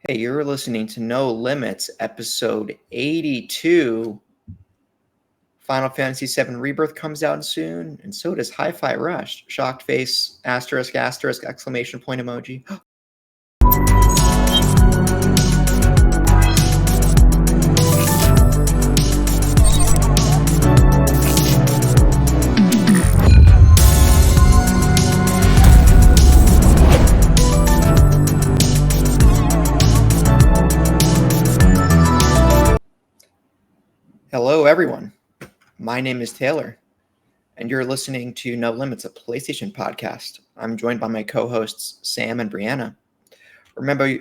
Hey, you're listening to No Limits, episode 82. Final Fantasy VII Rebirth comes out soon, and so does Hi-Fi Rush. Shocked face, asterisk, asterisk, exclamation point emoji. Hello, everyone. My name is Taylor, and you're listening to No Limits, a PlayStation podcast. I'm joined by my co-hosts Sam and Breanna. Remember,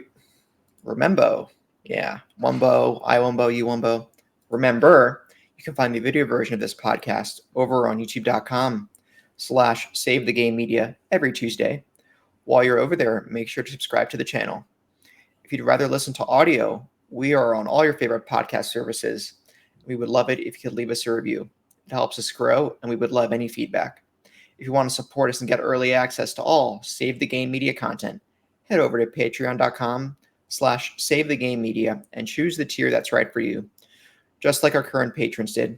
yeah, Wumbo, I Wumbo, you Wumbo. Remember, you can find the video version of this podcast over on youtube.com/SaveTheGameMedia every Tuesday. While you're over there, make sure to subscribe to the channel. If you'd rather listen to audio, we are on all your favorite podcast services. We would love it if you could leave us a review. It helps us grow, and we would love any feedback. If you want to support us and get early access to all Save the Game Media content, head over to patreon.com/SaveTheGameMedia and choose the tier that's right for you. Just like our current patrons did.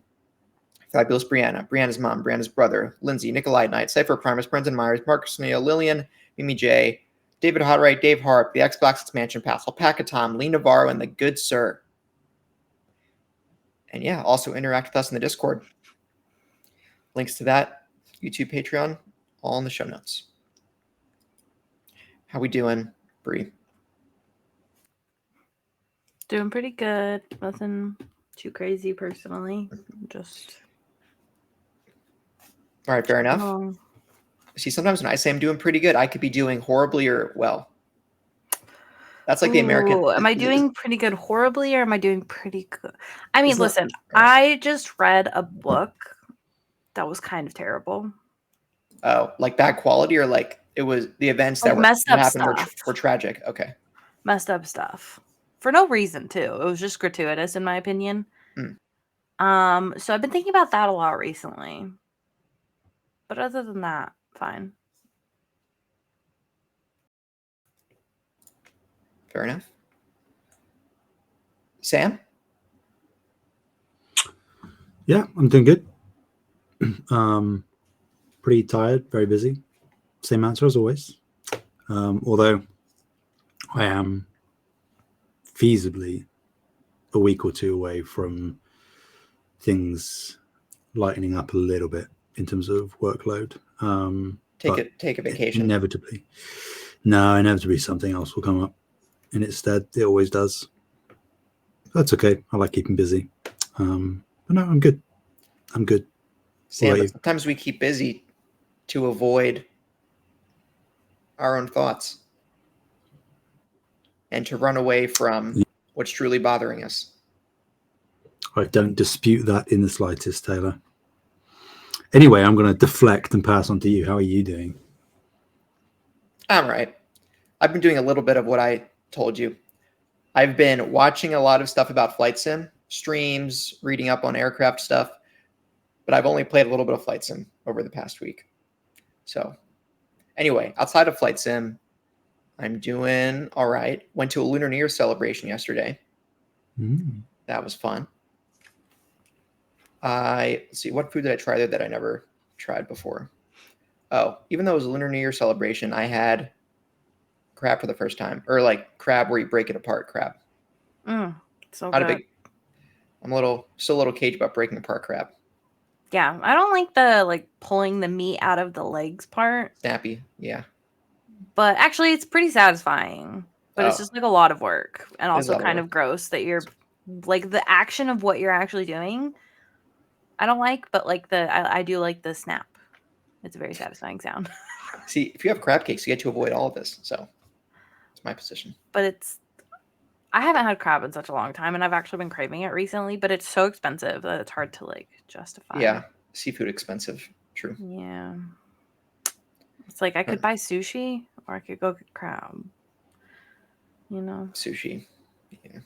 Fabulous Breanna, Breanna's mom, Breanna's brother, Lindsay, Nikolai Knight, Cypher Primus, Brendan Myers, Marcus Neal, Lillian, Mimi J, David Hotright, Dave Harp, the Xbox Expansion Pass, Alpaca Tom, Lee Navarro, and the Good Sir. And yeah, also interact with us in the Discord. Links to that, YouTube, Patreon, all in the show notes. How we doing, Bree? Doing pretty good. Nothing too crazy personally. Just all right, fair enough. See, sometimes when I say I'm doing pretty good, I could be doing horribly or well. That's like the American. Am I doing pretty good horribly, or am I doing pretty good? I mean, listen, I just read a book that was kind of terrible. Oh, like bad quality, or like it was the events that happened were tragic. Okay. Messed up stuff. For no reason, too. It was just gratuitous, in my opinion. So I've been thinking about that a lot recently. But other than that, fine. Fair enough. Sam? Yeah, I'm doing good. Pretty tired, very busy. Same answer as always. Although I am feasibly a week or two away from things lightening up a little bit in terms of workload. Take a vacation. Inevitably something else will come up in its stead. It always does. That's okay. I like keeping busy. But no, I'm good. Sam, but sometimes we keep busy to avoid our own thoughts and to run away from what's truly bothering us. I don't dispute that in the slightest, Taylor. Anyway, I'm going to deflect and pass on to you. How are you doing? I'm right. I've been doing a little bit of what I told you. I've been watching a lot of stuff about Flight Sim, streams, reading up on aircraft stuff, but I've only played a little bit of Flight Sim over the past week. So anyway, outside of Flight Sim, I'm doing all right. Went to a Lunar New Year celebration yesterday. That was fun. Let's see, what food did I try there that I never tried before? Oh, even though it was a Lunar New Year celebration, I had crab for the first time, or like crab where you break it apart crab. So good. I'm still a little caged about breaking apart crab. Yeah, I don't like the pulling the meat out of the legs part. Snappy, yeah. But actually, it's pretty satisfying. But it's just a lot of work, and also kind of gross that you're the action of what you're actually doing. I don't like, but I do like the snap. It's a very satisfying sound. See, if you have crab cakes, you get to avoid all of this. So it's my position. But I haven't had crab in such a long time, and I've actually been craving it recently. But it's so expensive that it's hard to justify. Yeah, seafood expensive. True. Yeah. It's I could buy sushi, or I could go get crab. Sushi. Yeah.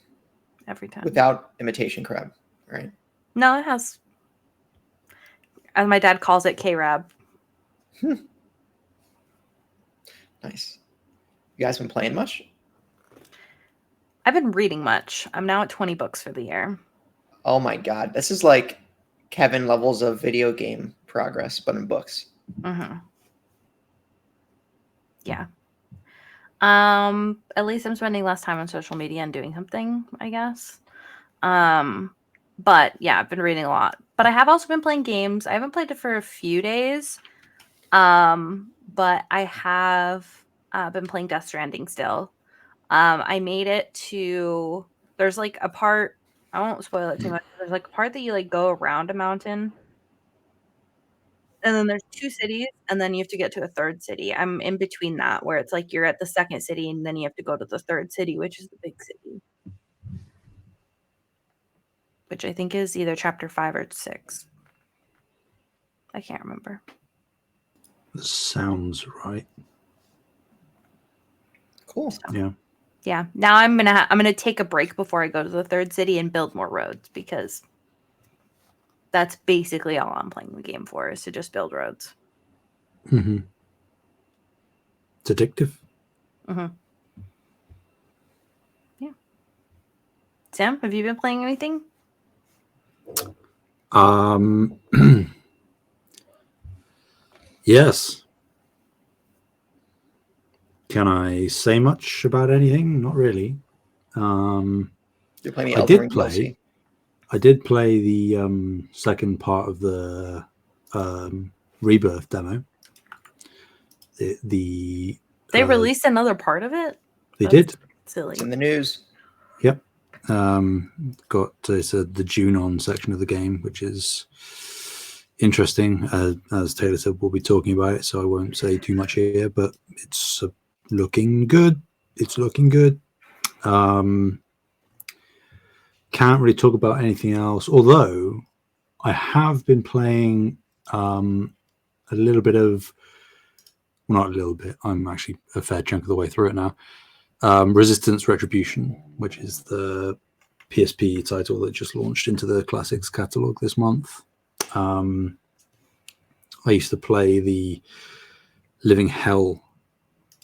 Every time. Without imitation crab, right? No, it has. As my dad calls it, K-Rab. Nice. You guys been playing much? I've been reading much. I'm now at 20 books for the year. Oh my god, this is like Kevin levels of video game progress, but in books. Mm-hmm. Yeah. At least I'm spending less time on social media and doing something, I guess. But yeah, I've been reading a lot. But I have also been playing games. I haven't played it for a few days. But I have been playing Death Stranding still. I made it to there's like a part, I won't spoil it too much. There's like a part that you like go around a mountain. And then there's 2 cities, and then you have to get to a 3rd city. I'm in between that, where it's like you're at the 2nd city, and then you have to go to the 3rd city, which is the big city. Which I think is either chapter 5 or 6. I can't remember. That sounds right. Cool. So, Yeah. yeah. Now I'm gonna take a break before I go to the 3rd city and build more roads, because that's basically all I'm playing the game for, is to just build roads. Mm-hmm. It's addictive. Mm-hmm. Yeah. Sam, have you been playing anything? Yes. Can I say much about anything? Not really. You're playing the Elden Ring DLC. I did play the second part of the Rebirth demo. They released another part of it? That's did. Silly. It's in the news. Yep. It's the Junon section of the game, which is interesting. As Taylor said, we'll be talking about it, so I won't say too much here, but it's looking good. Can't really talk about anything else, although I have been playing a little bit of, well, not a little bit, I'm actually a fair chunk of the way through it now. Resistance Retribution, which is the PSP title that just launched into the Classics catalog this month. I used to play the living hell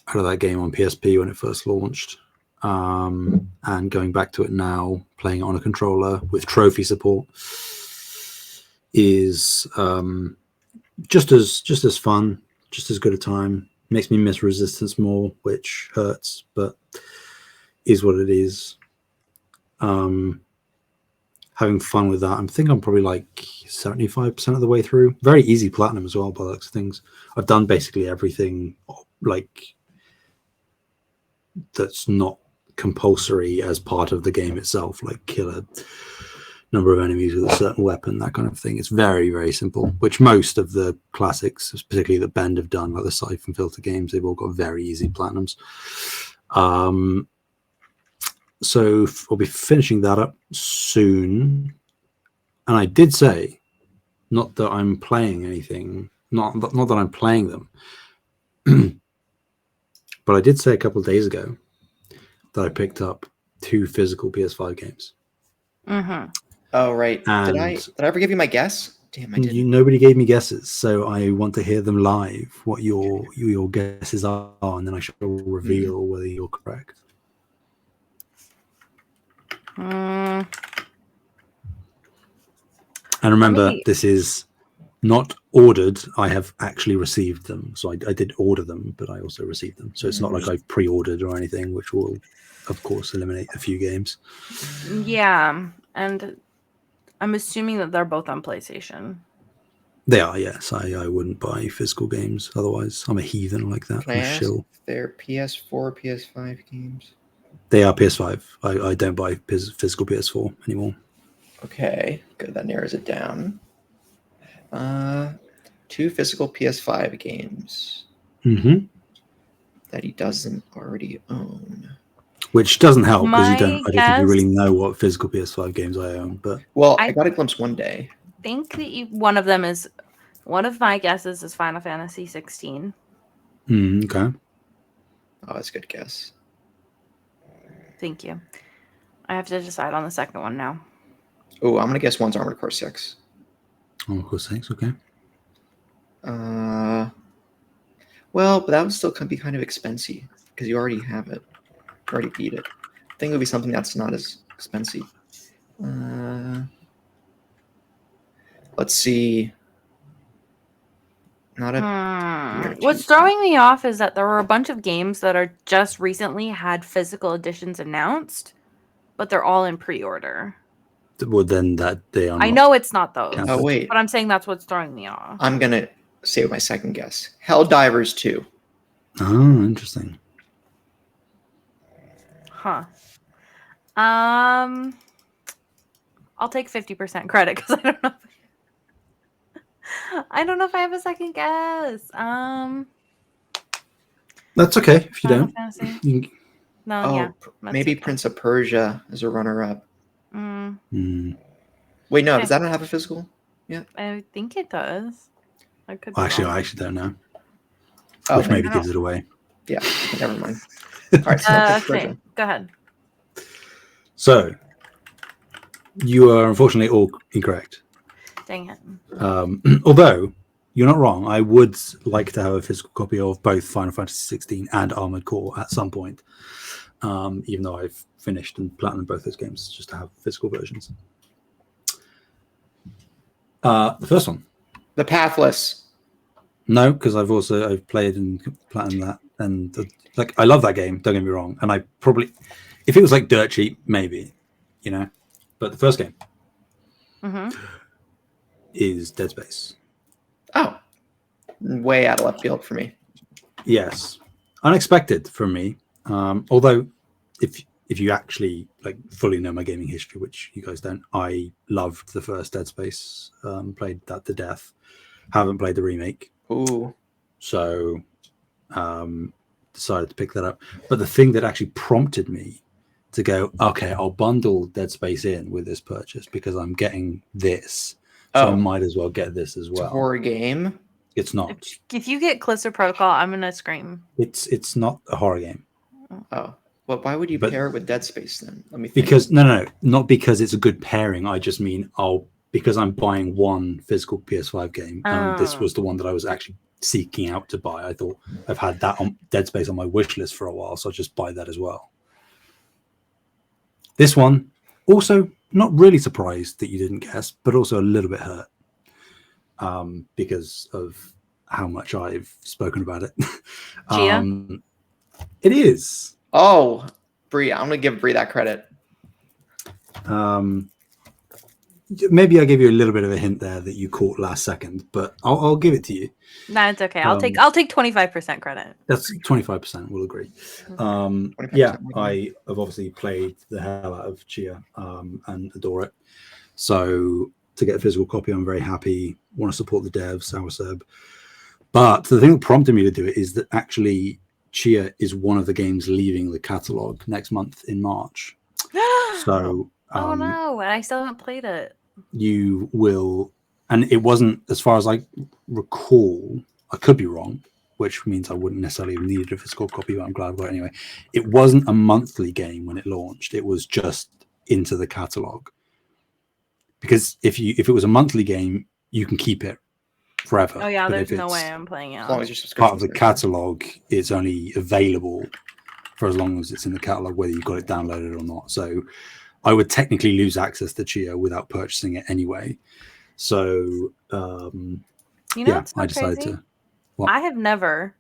out of that game on PSP when it first launched, and going back to it now, playing it on a controller with trophy support, is just as fun, just as good a time. Makes me miss Resistance more, which hurts, but is what it is. Having fun with that. I think I'm probably like 75% of the way through. Very easy platinum as well, by the looks of things. I've done basically everything like that's not compulsory as part of the game itself, like kill a number of enemies with a certain weapon, that kind of thing. It's very, very simple, which most of the classics, particularly that Bend have done, like the Siphon Filter games, they've all got very easy platinums. So I'll be finishing that up soon. And I did say, not that I'm playing anything, not that I'm playing them, but I did say a couple of days ago that I picked up 2 physical PS5 games. Mm-hmm. Oh, right. And did I ever give you my guess? Damn, I didn't. Nobody gave me guesses, so I want to hear them live, what your guesses are, and then I shall reveal whether you're correct. And remember, this is not ordered. I have actually received them. So I did order them, but I also received them. So it's not like I've pre-ordered or anything, which will, of course, eliminate a few games. Yeah, and I'm assuming that they're both on PlayStation. They are, yes. I wouldn't buy physical games otherwise. I'm a heathen like that. Can I ask if they're PS4, PS5 games? They are PS5. I don't buy physical PS4 anymore. Okay, good. That narrows it down. 2 physical PS5 games that he doesn't already own. Which doesn't help because I don't think you really know what physical PS5 games I own. But I got a glimpse one day. I think that one of my guesses is Final Fantasy 16. Okay. Oh, that's a good guess. Thank you. I have to decide on the second one now. Oh, I'm gonna guess one's Armored Core 6. Armored Core 6, okay. Well, but that would still be kind of expensive because you already have it. You already beat it. think it would be something that's not as expensive. Let's see. Not a. What's throwing me off is that there were a bunch of games that are just recently had physical editions announced, but they're all in pre-order. Well, then that they are. I know it's not those. Oh wait, but I'm saying that's what's throwing me off. I'm gonna say my second guess. Helldivers 2. Oh, interesting. Huh. I'll take 50% credit because I don't know. I don't know if I have a second guess. That's okay if you Final don't. Fantasy. No, Oh, yeah. maybe okay. Prince of Persia is a runner-up. Mm. Wait, no, does that not have a physical? Yeah, I think it does. I actually don't know. Oh, which maybe gives it away. Yeah, never mind. All right, so okay, go ahead. So you are unfortunately all incorrect. Dang it. Although you're not wrong, I would like to have a physical copy of both Final Fantasy XVI and Armored Core at some point. Even though I've finished and platinumed both those games, just to have physical versions. The first one, The Pathless. No, because I've played and platinumed that, and I love that game. Don't get me wrong, and I probably, if it was like dirt cheap, maybe, but the first game is Dead Space. Oh, way out of left field for me. Yes, unexpected for me. Although, if you actually fully know my gaming history, which you guys don't, I loved the first Dead Space. Played that to death. Haven't played the remake. Ooh. So, decided to pick that up. But the thing that actually prompted me to go, okay, I'll bundle Dead Space in with this purchase because I'm getting this. So I might as well get this as well. It's a horror game. It's not. If you get Callisto Protocol, I'm gonna scream. It's not a horror game. Oh, well, why would you pair it with Dead Space then? Let me think. Because no, not because it's a good pairing. I just mean because I'm buying one physical PS5 game, and this was the one that I was actually seeking out to buy. I thought I've had that on Dead Space on my wish list for a while, so I'll just buy that as well. This one, also not really surprised that you didn't guess, but also a little bit hurt because of how much I've spoken about it. It is. Oh, Bree, I'm gonna give Bree that credit. Maybe I gave you a little bit of a hint there that you caught last second, but I'll give it to you. No, it's okay. I'll take 25% credit. That's 25%. We'll agree. Yeah, I have obviously played the hell out of Chia and adore it. So to get a physical copy, I'm very happy. Want to support the devs, Sourseb. But the thing that prompted me to do it is that actually Chia is one of the games leaving the catalog next month in March. So. Oh no, and I still haven't played it. You will, and it wasn't, as far as I recall, I could be wrong, which means I wouldn't necessarily have needed a physical copy, but I'm glad I got it anyway. It wasn't a monthly game when it launched. It was just into the catalog. Because if it was a monthly game, you can keep it forever. Oh yeah, there's no way I'm playing it. As long as your part of the catalog, it's only available for as long as it's in the catalog, whether you've got it downloaded or not. So I would technically lose access to Chia without purchasing it anyway. So, I decided to. What? I have never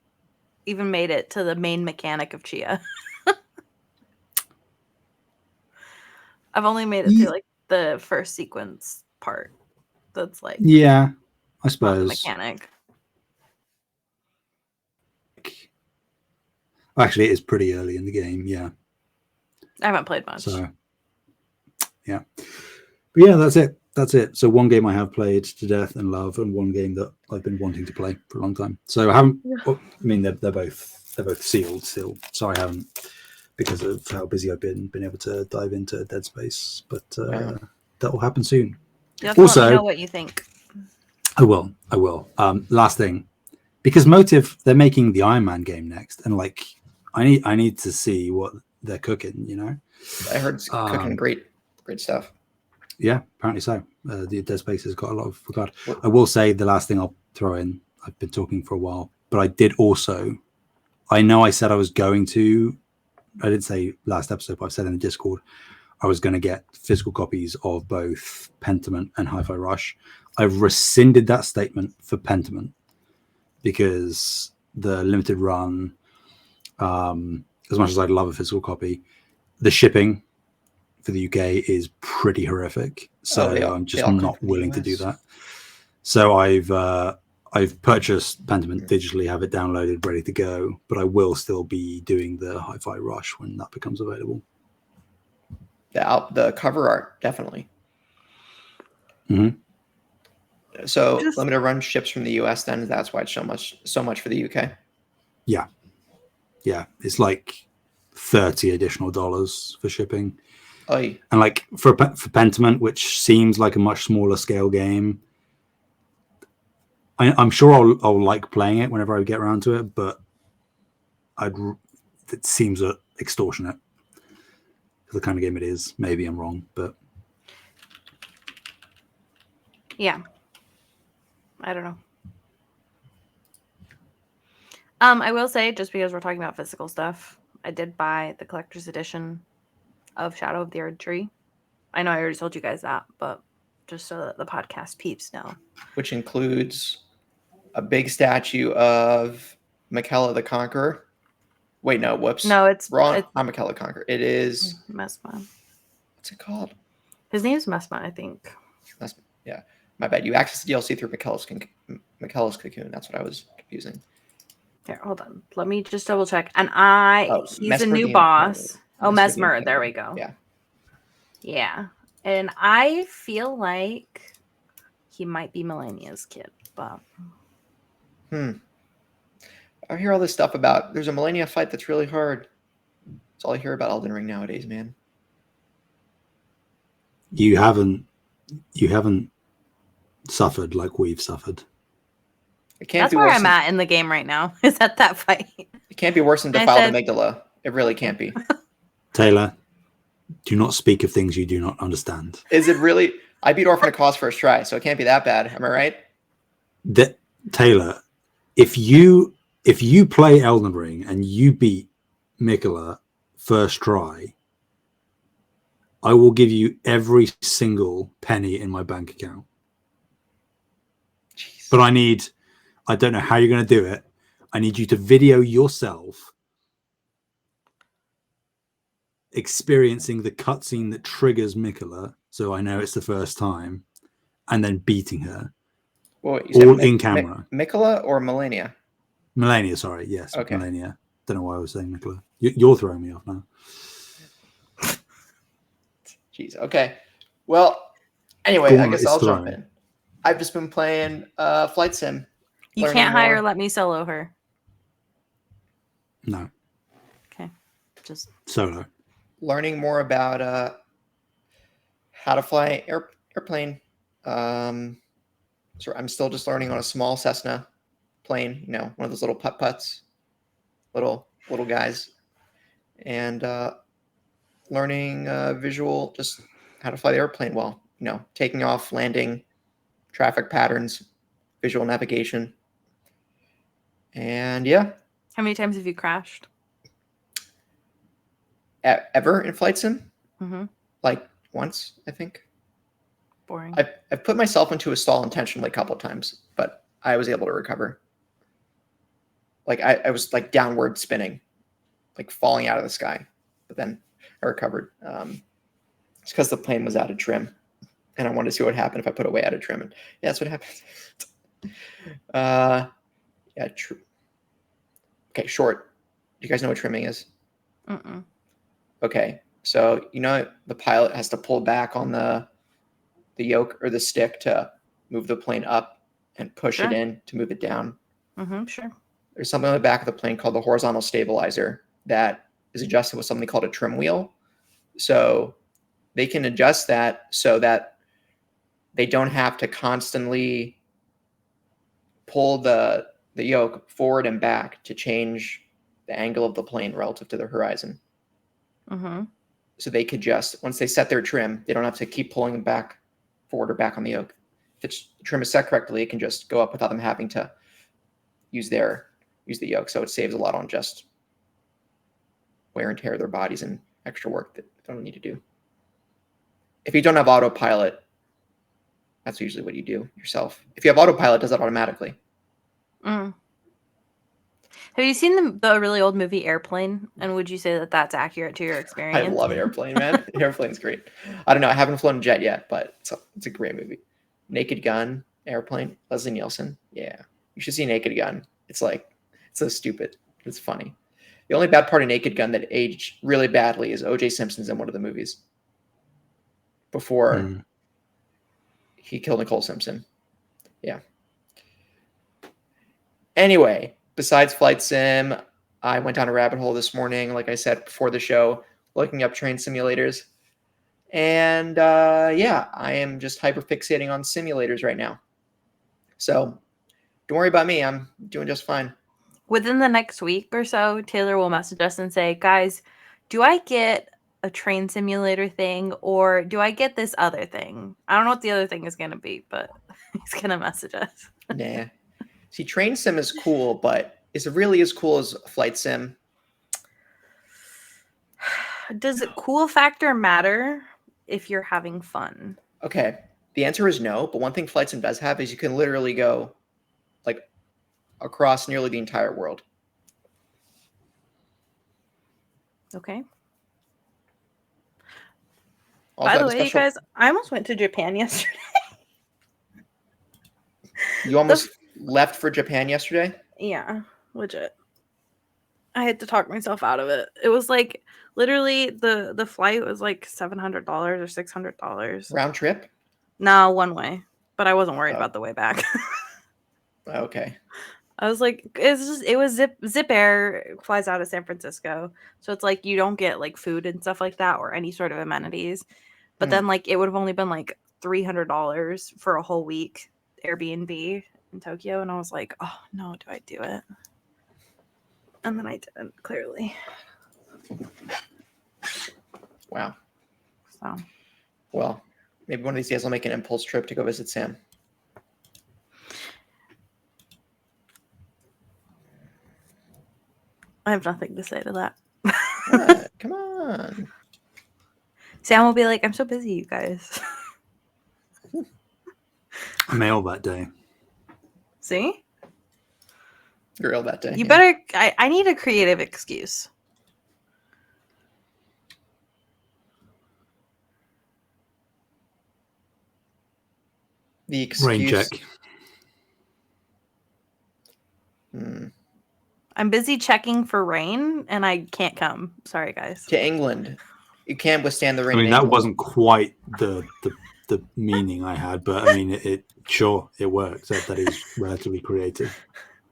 even made it to the main mechanic of Chia. I've only made it to the first sequence part. That's yeah, I suppose mechanic. Actually, it is pretty early in the game. Yeah, I haven't played much. So. Yeah, but yeah, that's it. So one game I have played to death and love, and one game that I've been wanting to play for a long time. So I haven't. I mean, they're both sealed still. So I haven't, because of how busy I've been able to dive into Dead Space. But that will happen soon. You have to let me know what you think. I will. Last thing, because Motive, they're making the Iron Man game next, and I need to see what they're cooking. I heard it's cooking great stuff. Yeah, apparently so. The Dead Space has got a lot of regard. I will say the last thing I'll throw in, I've been talking for a while, but I did also, I know I said I was going to didn't say last episode, but I said in the Discord, I was going to get physical copies of both Pentiment and Hi-Fi Rush. I've rescinded that statement for Pentiment because the limited run, as much as I'd love a physical copy, the shipping for the UK is pretty horrific. So I'm just not willing to do that. So I've purchased Pentiment digitally, have it downloaded, ready to go, but I will still be doing the Hi-Fi Rush when that becomes available. The cover art, definitely. Mm-hmm. So limited run ships from the US, then that's why it's so much for the UK. Yeah. It's like $30 additional for shipping. Oy. And like for Pentiment, which seems like a much smaller scale game, I'm sure I'll like playing it whenever I get around to it, but it seems extortionate for the kind of game it is. Maybe I'm wrong, but yeah, I don't know. I will say, just because we're talking about physical stuff, I did buy the collector's edition of Shadow of the Erdtree. I know I already told you guys that, but just so that the podcast peeps know. Which includes a big statue of Miquella the Conqueror. Wait, no, whoops. No, it's wrong. Not Miquella the Conqueror. It is Messma. What's it called? His name's Messma, I think. Yeah, my bad. You access the DLC through Miquella's Cocoon. That's what I was confusing. Here, hold on. Let me just double check. And he's a new boss. Mesmer. There we go. Yeah. And I feel like he might be Melania's kid, but I hear all this stuff about there's a Melania fight that's really hard. That's all I hear about Elden Ring nowadays, man. You haven't suffered like we've suffered. That's where I'm at in the game right now. Is at that fight. It can't be worse than Defiled Amygdala. It really can't be. Taylor, do not speak of things you do not understand. Is it really? I beat Orphan of Cause first try, so it can't be that bad. Am I right? Taylor, if you play Elden Ring and you beat Miquella first try, I will give you every single penny in my bank account. Jeez. But I don't know how you're going to do it. I need you to video yourself experiencing the cutscene that triggers Miquella, so I know it's the first time, and then beating her. Well, all in camera. Miquella or Melania? Melania, sorry. Yes, okay. Melania. Don't know why I was saying Miquella. You're throwing me off now. Jeez. Okay. Well, anyway, I guess I'll jump in. I've just been playing Flight Sim. You can't hire Let Me Solo her. No. Okay. Just solo. Learning more about how to fly airplane. So I'm still just learning on a small Cessna plane, one of those little putt-putts, little guys, and learning visual, just how to fly the airplane well, taking off, landing, traffic patterns, visual navigation. And yeah. How many times have you crashed? Ever in Flight Sim? Mm-hmm. Like once, I think. Boring. I've put myself into a stall intentionally a couple of times, but I was able to recover. Like I was like downward spinning, like falling out of the sky, but then I recovered. It's because the plane was out of trim, and I wanted to see what happened if I put it way out of trim. And yeah, that's what happened. Yeah, true. Okay, short. Do you guys know what trimming is? Mm-mm. Okay, so the pilot has to pull back on the yoke or the stick to move the plane up and push it in to move it down. Mm-hmm, sure. There's something on the back of the plane called the horizontal stabilizer that is adjusted with something called a trim wheel. So they can adjust that so that they don't have to constantly pull the yoke forward and back to change the angle of the plane relative to the horizon. Mm-hmm. So they could just, once they set their trim, they don't have to keep pulling them back forward or back on the yoke. If the trim is set correctly, it can just go up without them having to use the yoke. So it saves a lot on just wear and tear of their bodies and extra work that they don't need to do. If you don't have autopilot, that's usually what you do yourself. If you have autopilot, it does that automatically. Mm. Have you seen the really old movie Airplane? And would you say that that's accurate to your experience? I love Airplane, man. Airplane's great. I don't know. I haven't flown a jet yet, but it's a great movie. Naked Gun, Airplane, Leslie Nielsen. Yeah. You should see Naked Gun. It's so stupid. It's funny. The only bad part of Naked Gun that aged really badly is O.J. Simpson's in one of the movies before he killed Nicole Simpson. Yeah. Anyway, besides Flight Sim, I went down a rabbit hole this morning, like I said before the show, looking up train simulators. And I am just hyperfixating on simulators right now. So don't worry about me. I'm doing just fine. Within the next week or so, Taylor will message us and say, guys, do I get a train simulator thing or do I get this other thing? I don't know what the other thing is going to be, but he's going to message us. Nah. See, train sim is cool, but is it really as cool as Flight Sim? Does the cool factor matter if you're having fun? Okay. The answer is no, but one thing Flight Sim does have is you can literally go like across nearly the entire world. Okay. Also, by the way, you guys, I almost went to Japan yesterday. You almost left for Japan yesterday? Yeah, legit. I had to talk myself out of it. It was like literally the flight was like $700 or $600 round trip. No, one way, but I wasn't worried about the way back. Okay. I was like, it was Zip Air flies out of San Francisco, so it's like you don't get like food and stuff like that or any sort of amenities. But then like it would have only been like $300 for a whole week Airbnb in Tokyo, and I was like, oh no, do I do it? And then I didn't, clearly. Wow. So. Well, maybe one of these days I'll make an impulse trip to go visit Sam. I have nothing to say to that. What? Come on. Sam will be like, I'm so busy, you guys. Mail that day. See? You're ill that day. You better... I need a creative excuse. The excuse... Rain check. I'm busy checking for rain, and I can't come. Sorry, guys. To England. You can't withstand the rain. I mean, that wasn't quite the meaning I had, but I mean, it sure, it works. That is relatively creative.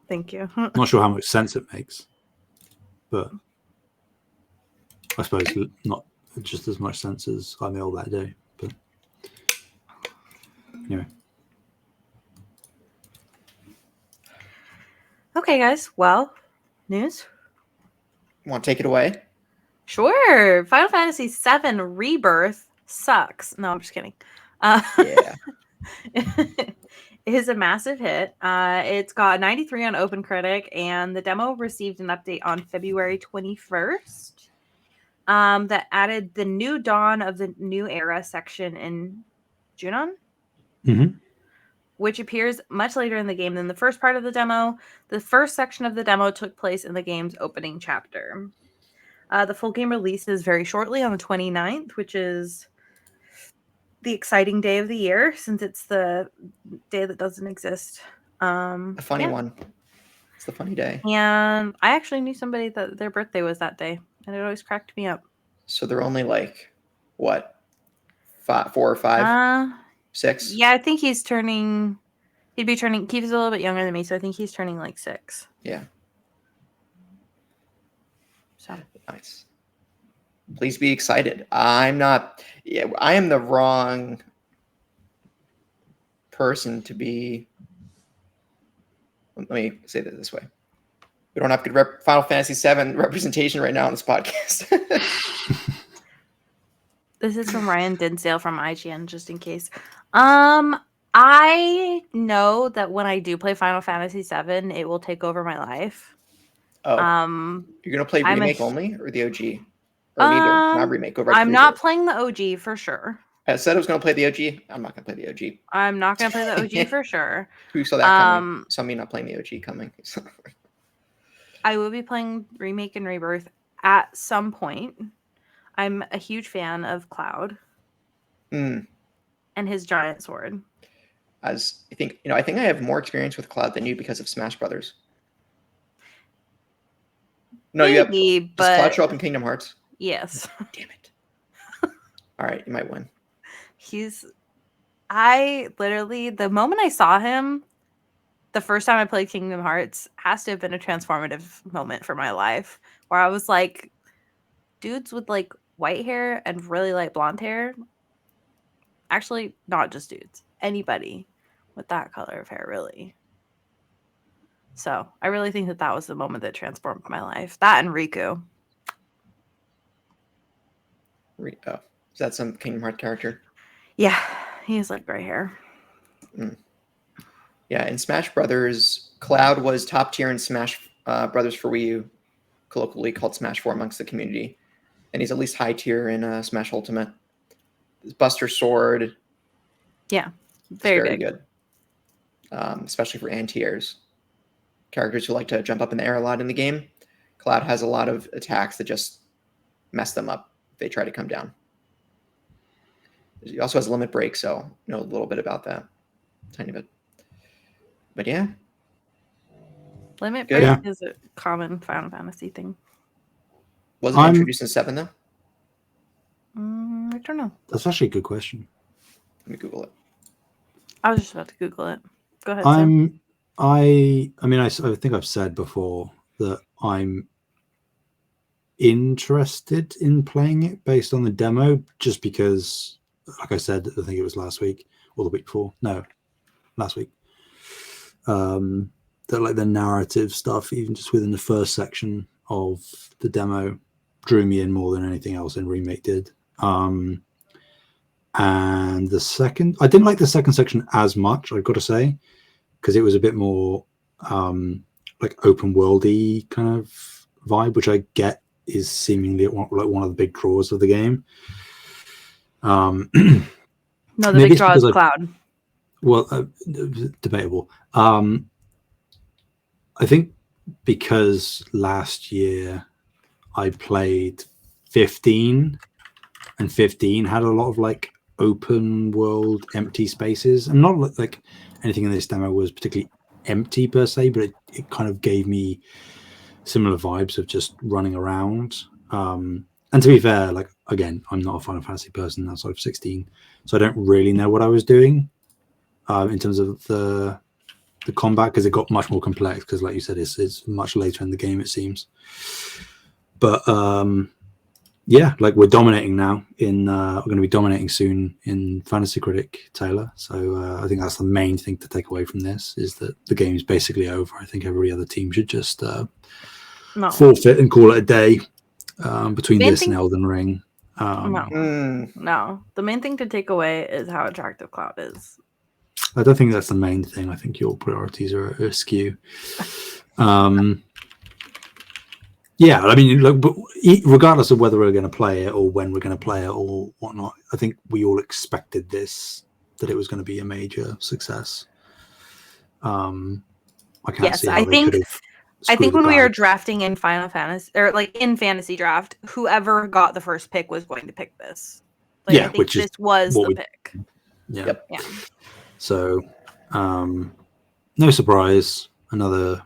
Thank you. Not sure how much sense it makes, but I suppose not just as much sense as I mailed that day. But anyway. Okay, guys. Well, news? Want to take it away? Sure. Final Fantasy VII Rebirth sucks. No, I'm just kidding. Yeah. It is a massive hit. It's got 93 on OpenCritic, and the demo received an update on February 21st that added the new dawn of the new era section in Junon, which appears much later in the game than the first part of the demo. The first section of the demo took place in the game's opening chapter. The full game releases very shortly on the 29th, which is the exciting day of the year since it's the day that doesn't exist. A funny one. It's the funny day. And I actually knew somebody that their birthday was that day, and it always cracked me up. So they're only like, what, 4 or 5? 6? Yeah, I think he's a little bit younger than me, so I think he's turning like 6. Yeah. So nice. Please be excited. I am the wrong person to be. Let me say that this way. We don't have good Final Fantasy VII representation right now on this podcast. This is from Ryan Dinsdale from IGN, just in case. I know that when I do play Final Fantasy VII, it will take over my life. Oh, you're gonna play remake only or the OG? Or neither? Not remake. Go right. I'm not playing the OG for sure. I said I was gonna play the OG. I'm not gonna play the OG. I'm not gonna play the OG for sure. Who saw that coming? Saw me not playing the OG coming. I will be playing Remake and Rebirth at some point. I'm a huge fan of Cloud and his giant sword. As I think, I think I have more experience with Cloud than you because of Smash Brothers. No, maybe, you have. Does Cloud show up in Kingdom Hearts? Yes. Damn it. All right, you might win. I literally, the moment I saw him, the first time I played Kingdom Hearts, has to have been a transformative moment for my life, where I was like, dudes with like white hair and really light blonde hair. Actually, not just dudes. Anybody with that color of hair, really. So I really think that was the moment that transformed my life. That and Riku. Is that some Kingdom Hearts character? Yeah, he has like gray hair. Yeah, in Smash Brothers, Cloud was top tier in Smash Brothers for Wii U, colloquially called Smash 4 amongst the community. And he's at least high tier in Smash Ultimate. His Buster Sword. Yeah, very good. Especially for anti-airs. Characters who like to jump up in the air a lot in the game. Cloud has a lot of attacks that just mess them up if they try to come down. He also has limit break, so know a little bit about that. Tiny bit. But yeah. Limit break is a common Final Fantasy thing. Was it introduced in 7 though? I don't know. That's actually a good question. Let me Google it. I was just about to Google it. Go ahead. I think I've said before that I'm interested in playing it based on the demo, just because, like I said, I think it was last week or the week before. No, last week. That like the narrative stuff, even just within the first section of the demo, drew me in more than anything else in Remake did. And the second, I didn't like the second section as much, I've got to say, because it was a bit more like open worldy kind of vibe, which I get is seemingly like one of the big draws of the game. No, the big draw is Cloud. Well, debatable. I think because last year I played 15, and 15 had a lot of like open world empty spaces, and not like anything in this demo was particularly empty per se, but it kind of gave me similar vibes of just running around. And to be fair, like, again, I'm not a Final Fantasy person outside of 16, so I don't really know what I was doing in terms of the combat, because it got much more complex, because like you said, it's much later in the game, it seems. But yeah, like we're dominating now we're going to be dominating soon in Fantasy Critic, Taylor. So I think that's the main thing to take away from this, is that the game is basically over. I think every other team should just forfeit and call it a day between this and Elden Ring. No. The main thing to take away is how attractive Cloud is. I don't think that's the main thing. I think your priorities are askew. Yeah, I mean, look, but regardless of whether we're going to play it or when we're going to play it or whatnot, I think we all expected that it was going to be a major success. I can't see how I think when we were drafting in Final Fantasy, or like in Fantasy Draft, whoever got the first pick was going to pick this. Like, yeah, I think this was the pick. Yeah. Yep. Yeah. So, no surprise. Another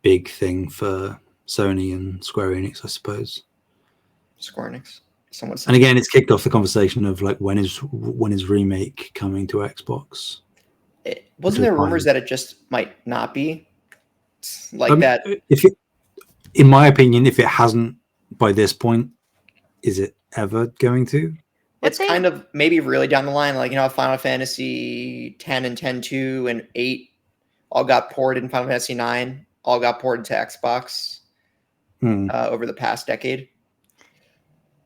big thing for Sony and Square Enix, I suppose. Square Enix. And again, it's kicked off the conversation of like, when is Remake coming to Xbox? Wasn't there rumors that it just might not be like that? In my opinion, if it hasn't by this point, is it ever going to? It's kind of maybe really down the line, like, Final Fantasy 10 and 10-2 and 8 all got ported in Final Fantasy 9, all got ported to Xbox over the past decade.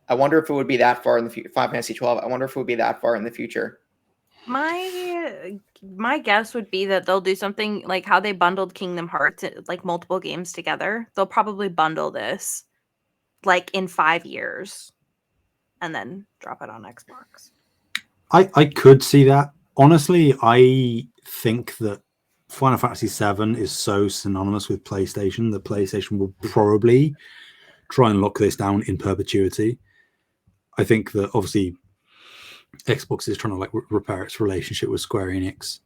I wonder if it would be that far in the future. Final Fantasy 12. I wonder if it would be that far in the future. My my guess would be that they'll do something like how they bundled Kingdom Hearts, like multiple games together. They'll probably bundle this like in 5 years and then drop it on Xbox. I could see that. Honestly, I think that Final Fantasy VII is so synonymous with PlayStation that PlayStation will probably try and lock this down in perpetuity. I think that obviously Xbox is trying to like repair its relationship with Square Enix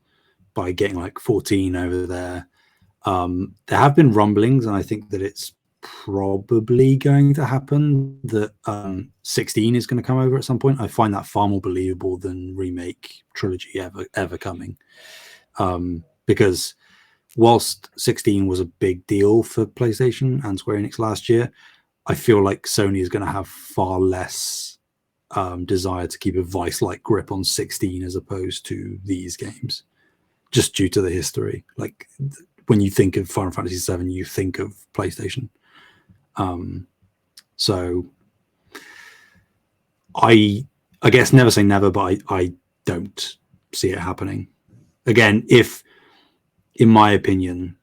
by getting like 14 over there. There have been rumblings, and I think that it's probably going to happen that 16 is going to come over at some point. I find that far more believable than remake trilogy ever coming, because whilst 16 was a big deal for PlayStation and Square Enix last year, I feel like Sony is going to have far less desire to keep a vice-like grip on 16 as opposed to these games, just due to the history. Like when you think of Final Fantasy VII, you think of PlayStation. So I guess never say never, but I don't see it happening. Again, if, in my opinion,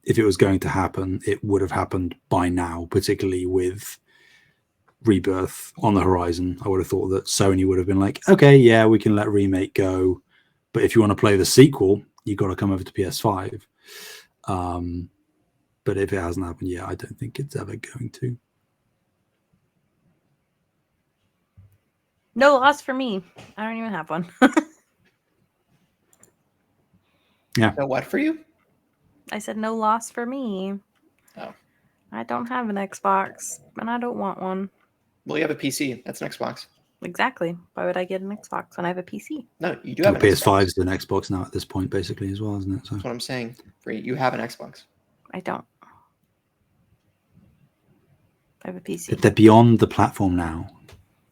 if it was going to happen, it would have happened by now, particularly with Rebirth on the horizon. I would have thought that Sony would have been like, okay, yeah, we can let Remake go, but if you want to play the sequel, you've got to come over to PS5. But if it hasn't happened yet, I don't think it's ever going to. No loss for me. I don't even have one. Yeah. No what for you? I said no loss for me. Oh. I don't have an Xbox, and I don't want one. Well, you have a PC. That's an Xbox. Exactly. Why would I get an Xbox when I have a PC? No, you do have an PS5 Xbox. is an Xbox now at this point, basically, as well, isn't it? So that's what I'm saying. You have an Xbox. I don't. I have a PC. But they're beyond the platform now.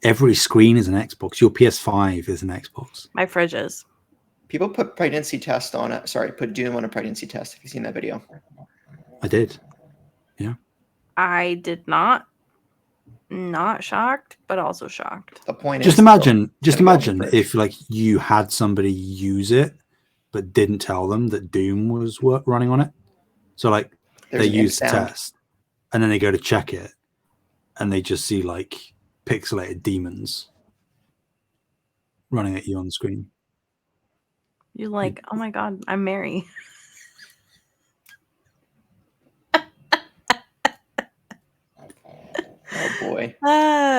Every screen is an Xbox. Your PS5 is an Xbox. My fridge is. People put pregnancy test on it. Sorry, put Doom on a pregnancy test. Have you seen that video? I did. Yeah. I did not. Not shocked, but also shocked. The point just is, imagine if like you had somebody use it but didn't tell them that Doom was running on it. So like they use the test and then they go to check it and they just see like pixelated demons running at you on the screen. You're like, oh my god, I'm Mary. Oh boy.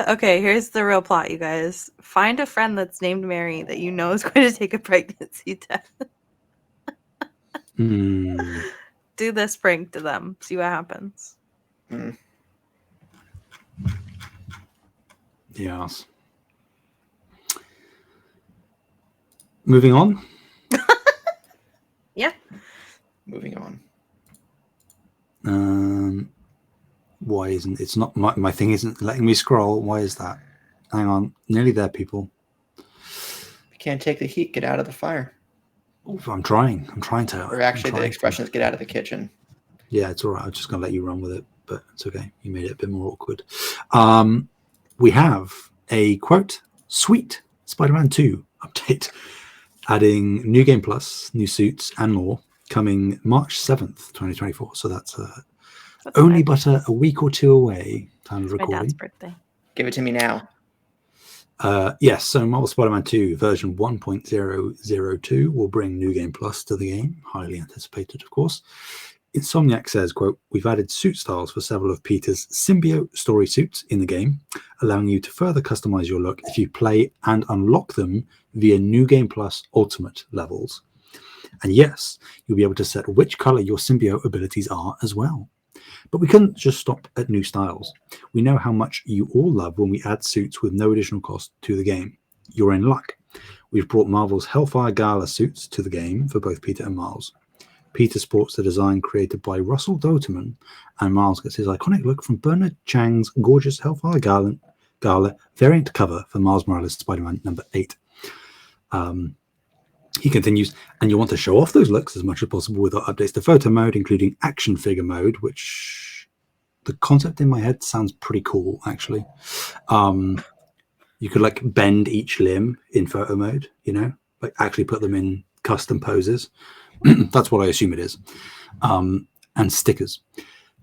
Okay, here's the real plot, you guys. Find a friend that's named Mary that you know is going to take a pregnancy test. Do this prank to them. See what happens. Yes. Moving on. Yeah. Moving on. Why isn't it's not my thing isn't letting me scroll? Why is that? Hang on, nearly there, people. If you can't take the heat, get out of the fire. Oof, I'm trying to. Or actually, the expression is get out of the kitchen. Yeah, it's all right. I'm just gonna let you run with it, but it's okay. You made it a bit more awkward. We have a quote sweet Spider-Man 2 update, adding new game plus, new suits, and more, coming March 7th, 2024. So that's only but a week or two away. Time of recording. My dad's birthday. Give it to me now. Yes, so Marvel Spider-Man 2 version 1.002 will bring New Game Plus to the game. Highly anticipated, of course. Insomniac says, quote, we've added suit styles for several of Peter's symbiote story suits in the game, allowing you to further customize your look if you play and unlock them via New Game Plus Ultimate levels. And yes, you'll be able to set which color your symbiote abilities are as well. But we couldn't just stop at new styles. We know how much you all love when we add suits with no additional cost to the game. You're in luck. We've brought Marvel's Hellfire Gala suits to the game for both Peter and Miles. Peter sports the design created by Russell Doterman, and Miles gets his iconic look from Bernard Chang's gorgeous Hellfire Gala variant cover for Miles Morales Spider-Man number 8. He continues, and you want to show off those looks as much as possible with our updates to photo mode, including action figure mode, which the concept in my head sounds pretty cool, actually. You could like bend each limb in photo mode, you know, like actually put them in custom poses. That's what I assume it is. And stickers.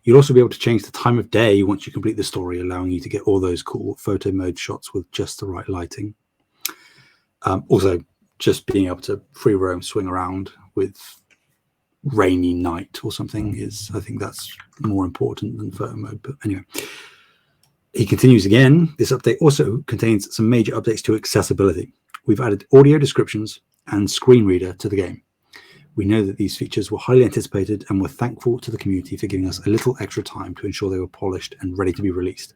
You'll also be able to change the time of day once you complete the story, allowing you to get all those cool photo mode shots with just the right lighting. Also, just being able to free roam, swing around with rainy night or something is, I think that's more important than photo mode. But anyway, he continues again. This update also contains some major updates to accessibility. We've added audio descriptions and screen reader to the game. We know that these features were highly anticipated, and we're thankful to the community for giving us a little extra time to ensure they were polished and ready to be released.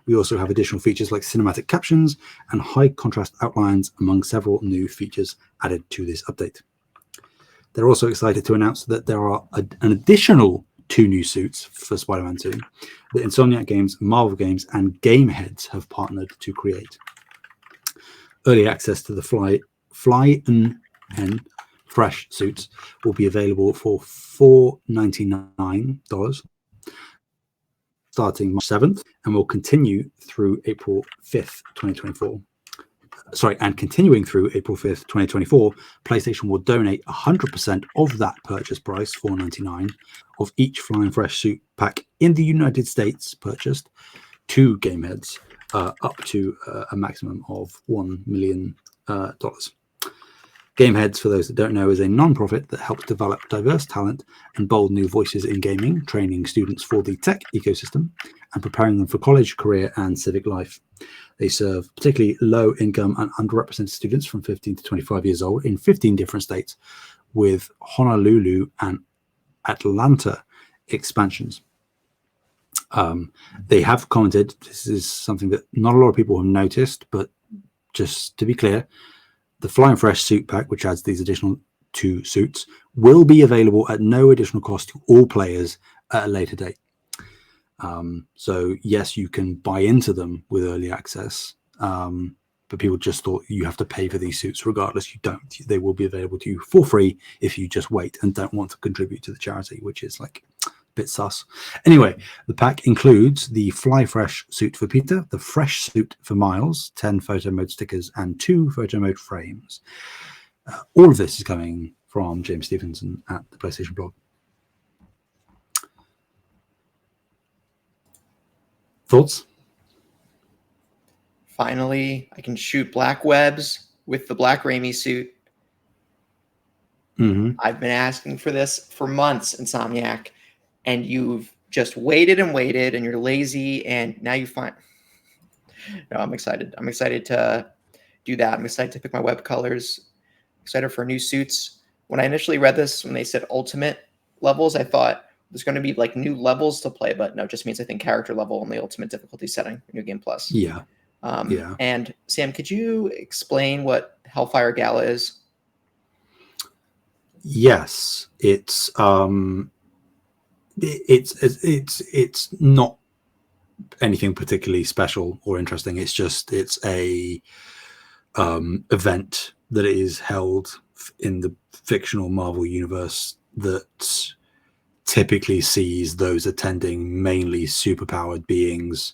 We also have additional features like cinematic captions and high contrast outlines, among several new features added to this update. They're also excited to announce that there are an additional 2 new suits for Spider-Man 2 that Insomniac Games, Marvel Games, and Gameheads have partnered to create. Early access to the Fly and Fresh suits will be available for $4.99 starting March 7th, and will continue through April 5th, 2024. And continuing through April 5th, 2024, PlayStation will donate 100% of that purchase price, $4.99, of each Flying Fresh suit pack in the United States purchased to Gameheads, up to a maximum of $1 million. Gameheads, for those that don't know, is a non-profit that helps develop diverse talent and bold new voices in gaming, training students for the tech ecosystem and preparing them for college, career, and civic life. They serve particularly low-income and underrepresented students from 15 to 25 years old in 15 different states, with Honolulu and Atlanta expansions. They have commented, this is something that not a lot of people have noticed, but just to be clear, the Flying Fresh suit pack, which adds these additional 2 suits, will be available at no additional cost to all players at a later date. So yes, you can buy into them with early access, but people just thought you have to pay for these suits regardless. You don't. They will be available to you for free if you just wait and don't want to contribute to the charity, which is like a bit sus. Anyway, the pack includes the Fly Fresh suit for Peter, the Fresh suit for Miles, 10 photo mode stickers, and 2 photo mode frames. All of this is coming from James Stevenson at the PlayStation blog. Thoughts? Finally, I can shoot black webs with the black Raimi suit. Mm-hmm. I've been asking for this for months, Insomniac, and you've just waited and waited, and you're lazy, and now you find... No, I'm excited. I'm excited to do that. I'm excited to pick my web colors. Excited for new suits. When I initially read this, when they said ultimate levels, I thought there's going to be like new levels to play, but no, it just means I think character level on the ultimate difficulty setting, New Game Plus. Yeah. And Sam, could you explain what Hellfire Gala is? Yes, it's not anything particularly special or interesting. It's a event that is held in the fictional Marvel universe that typically sees those attending mainly superpowered beings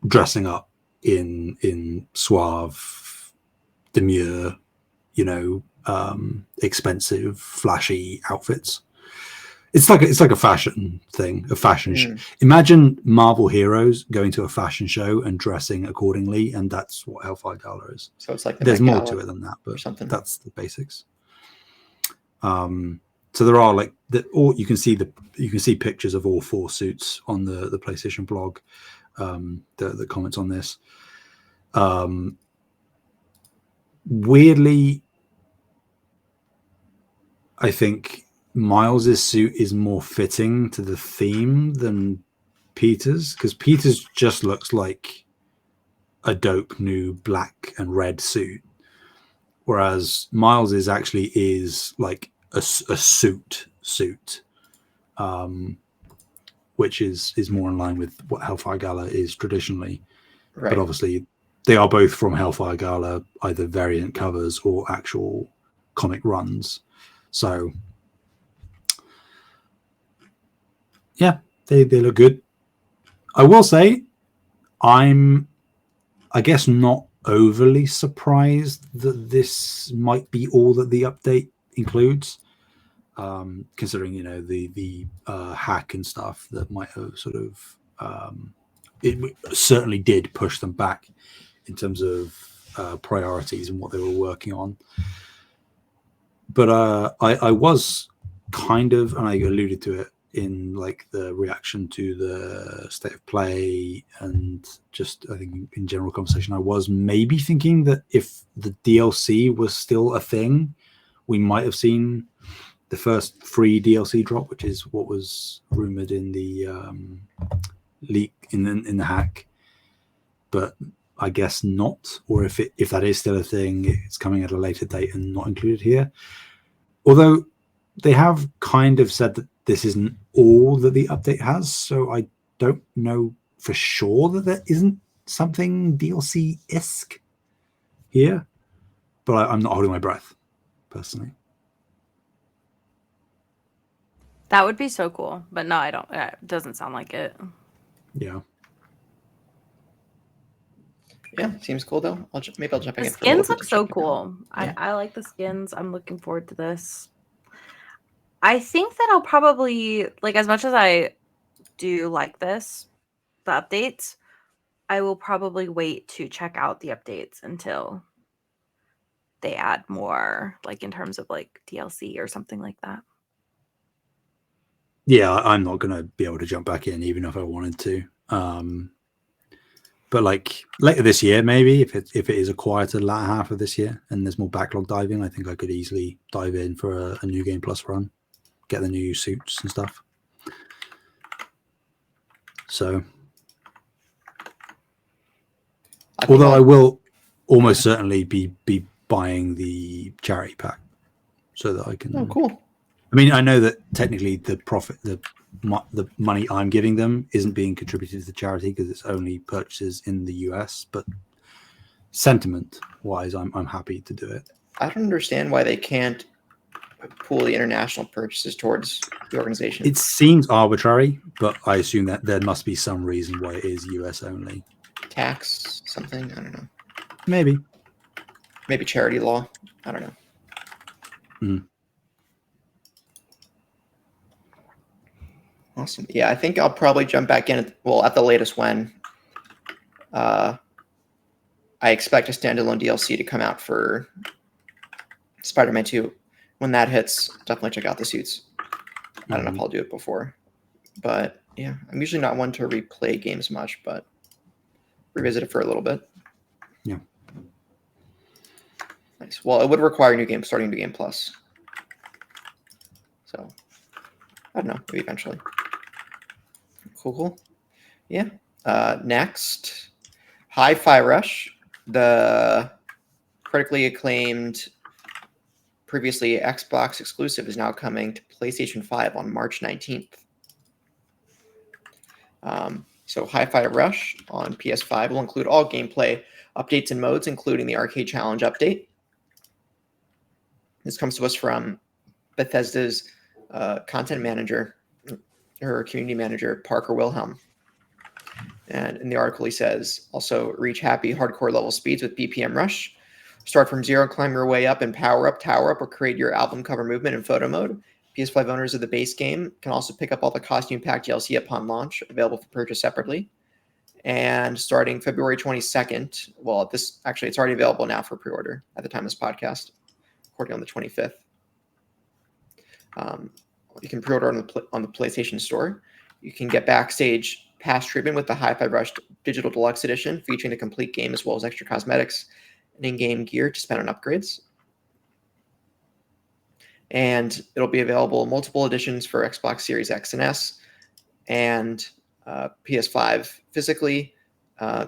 dressing up in suave, demure, expensive, flashy outfits. It's like a fashion thing, a fashion show. Imagine Marvel heroes going to a fashion show and dressing accordingly, and that's what Hellfire Gala is. So it's like there's more to it than that, but that's the basics. So there are you can see pictures of all 4 suits on the PlayStation blog. The comments on this. Weirdly, I think Miles's suit is more fitting to the theme than Peter's, because Peter's just looks like a dope new black and red suit, whereas Miles's actually is like a suit, which is more in line with what Hellfire Gala is traditionally. Right. But obviously, they are both from Hellfire Gala, either variant covers or actual comic runs. So, yeah, they look good. I will say, I'm, I guess, not overly surprised that this might be all that the update includes, considering the hack and stuff that might have sort of it certainly did push them back in terms of priorities and what they were working on. But I was kind of, and I alluded to it in like the reaction to the state of play and just I think in general conversation, I was maybe thinking that if the DLC was still a thing, we might have seen the first free DLC drop, which is what was rumored in the leak in the hack. But I guess not, or if that is still a thing, it's coming at a later date and not included here. Although they have kind of said that this isn't all that the update has, so I don't know for sure that there isn't something DLC-esque here. But I'm not holding my breath, personally. That would be so cool, but no, I don't. It doesn't sound like it. Yeah. Yeah, seems cool though. Maybe I'll jump in. The skins look so cool. Yeah. I like the skins. I'm looking forward to this. I think that I'll probably, like, as much as I do like this, the updates, I will probably wait to check out the updates until they add more, like in terms of like DLC or something like that. Yeah, I'm not going to be able to jump back in even if I wanted to. But like later this year, maybe if it is a quieter latter half of this year and there's more backlog diving, I think I could easily dive in for a New Game Plus run, get the new suits and stuff. So, although I will almost certainly be buying the charity pack so that I can. Oh, cool. I mean, I know that technically the profit, the money I'm giving them isn't being contributed to the charity because it's only purchases in the US, but sentiment-wise, I'm happy to do it. I don't understand why they can't pool the international purchases towards the organization. It seems arbitrary, but I assume that there must be some reason why it is US only. Tax, something? I don't know. Maybe charity law. I don't know. Mm. Awesome. Yeah, I think I'll probably jump back in at the latest when I expect a standalone DLC to come out for Spider-Man 2. When that hits, definitely check out the suits. I don't know if I'll do it before. But yeah, I'm usually not one to replay games much, but revisit it for a little bit. Yeah. Nice. Well, it would require starting New Game Plus. So I don't know, maybe eventually. Cool. Yeah. Next, Hi-Fi Rush, the critically acclaimed, previously Xbox exclusive, is now coming to PlayStation 5 on March 19th. So Hi-Fi Rush on PS5 will include all gameplay updates and modes, including the Arcade Challenge update. This comes to us from Bethesda's content manager, or community manager, Parker Wilhelm. And in the article, he says, also reach happy hardcore level speeds with BPM Rush. Start from zero, climb your way up, and power up, or create your album cover movement in photo mode. PS5 owners of the base game can also pick up all the costume-packed DLC upon launch, available for purchase separately. And starting February 22nd, well, it's already available now for pre-order at the time of this podcast, according on the 25th. You can pre-order on the PlayStation Store. You can get backstage pass treatment with the Hi-Fi Rush Digital Deluxe Edition, featuring the complete game as well as extra cosmetics and in-game gear to spend on upgrades. And it'll be available in multiple editions for Xbox Series X and S and PS5 physically.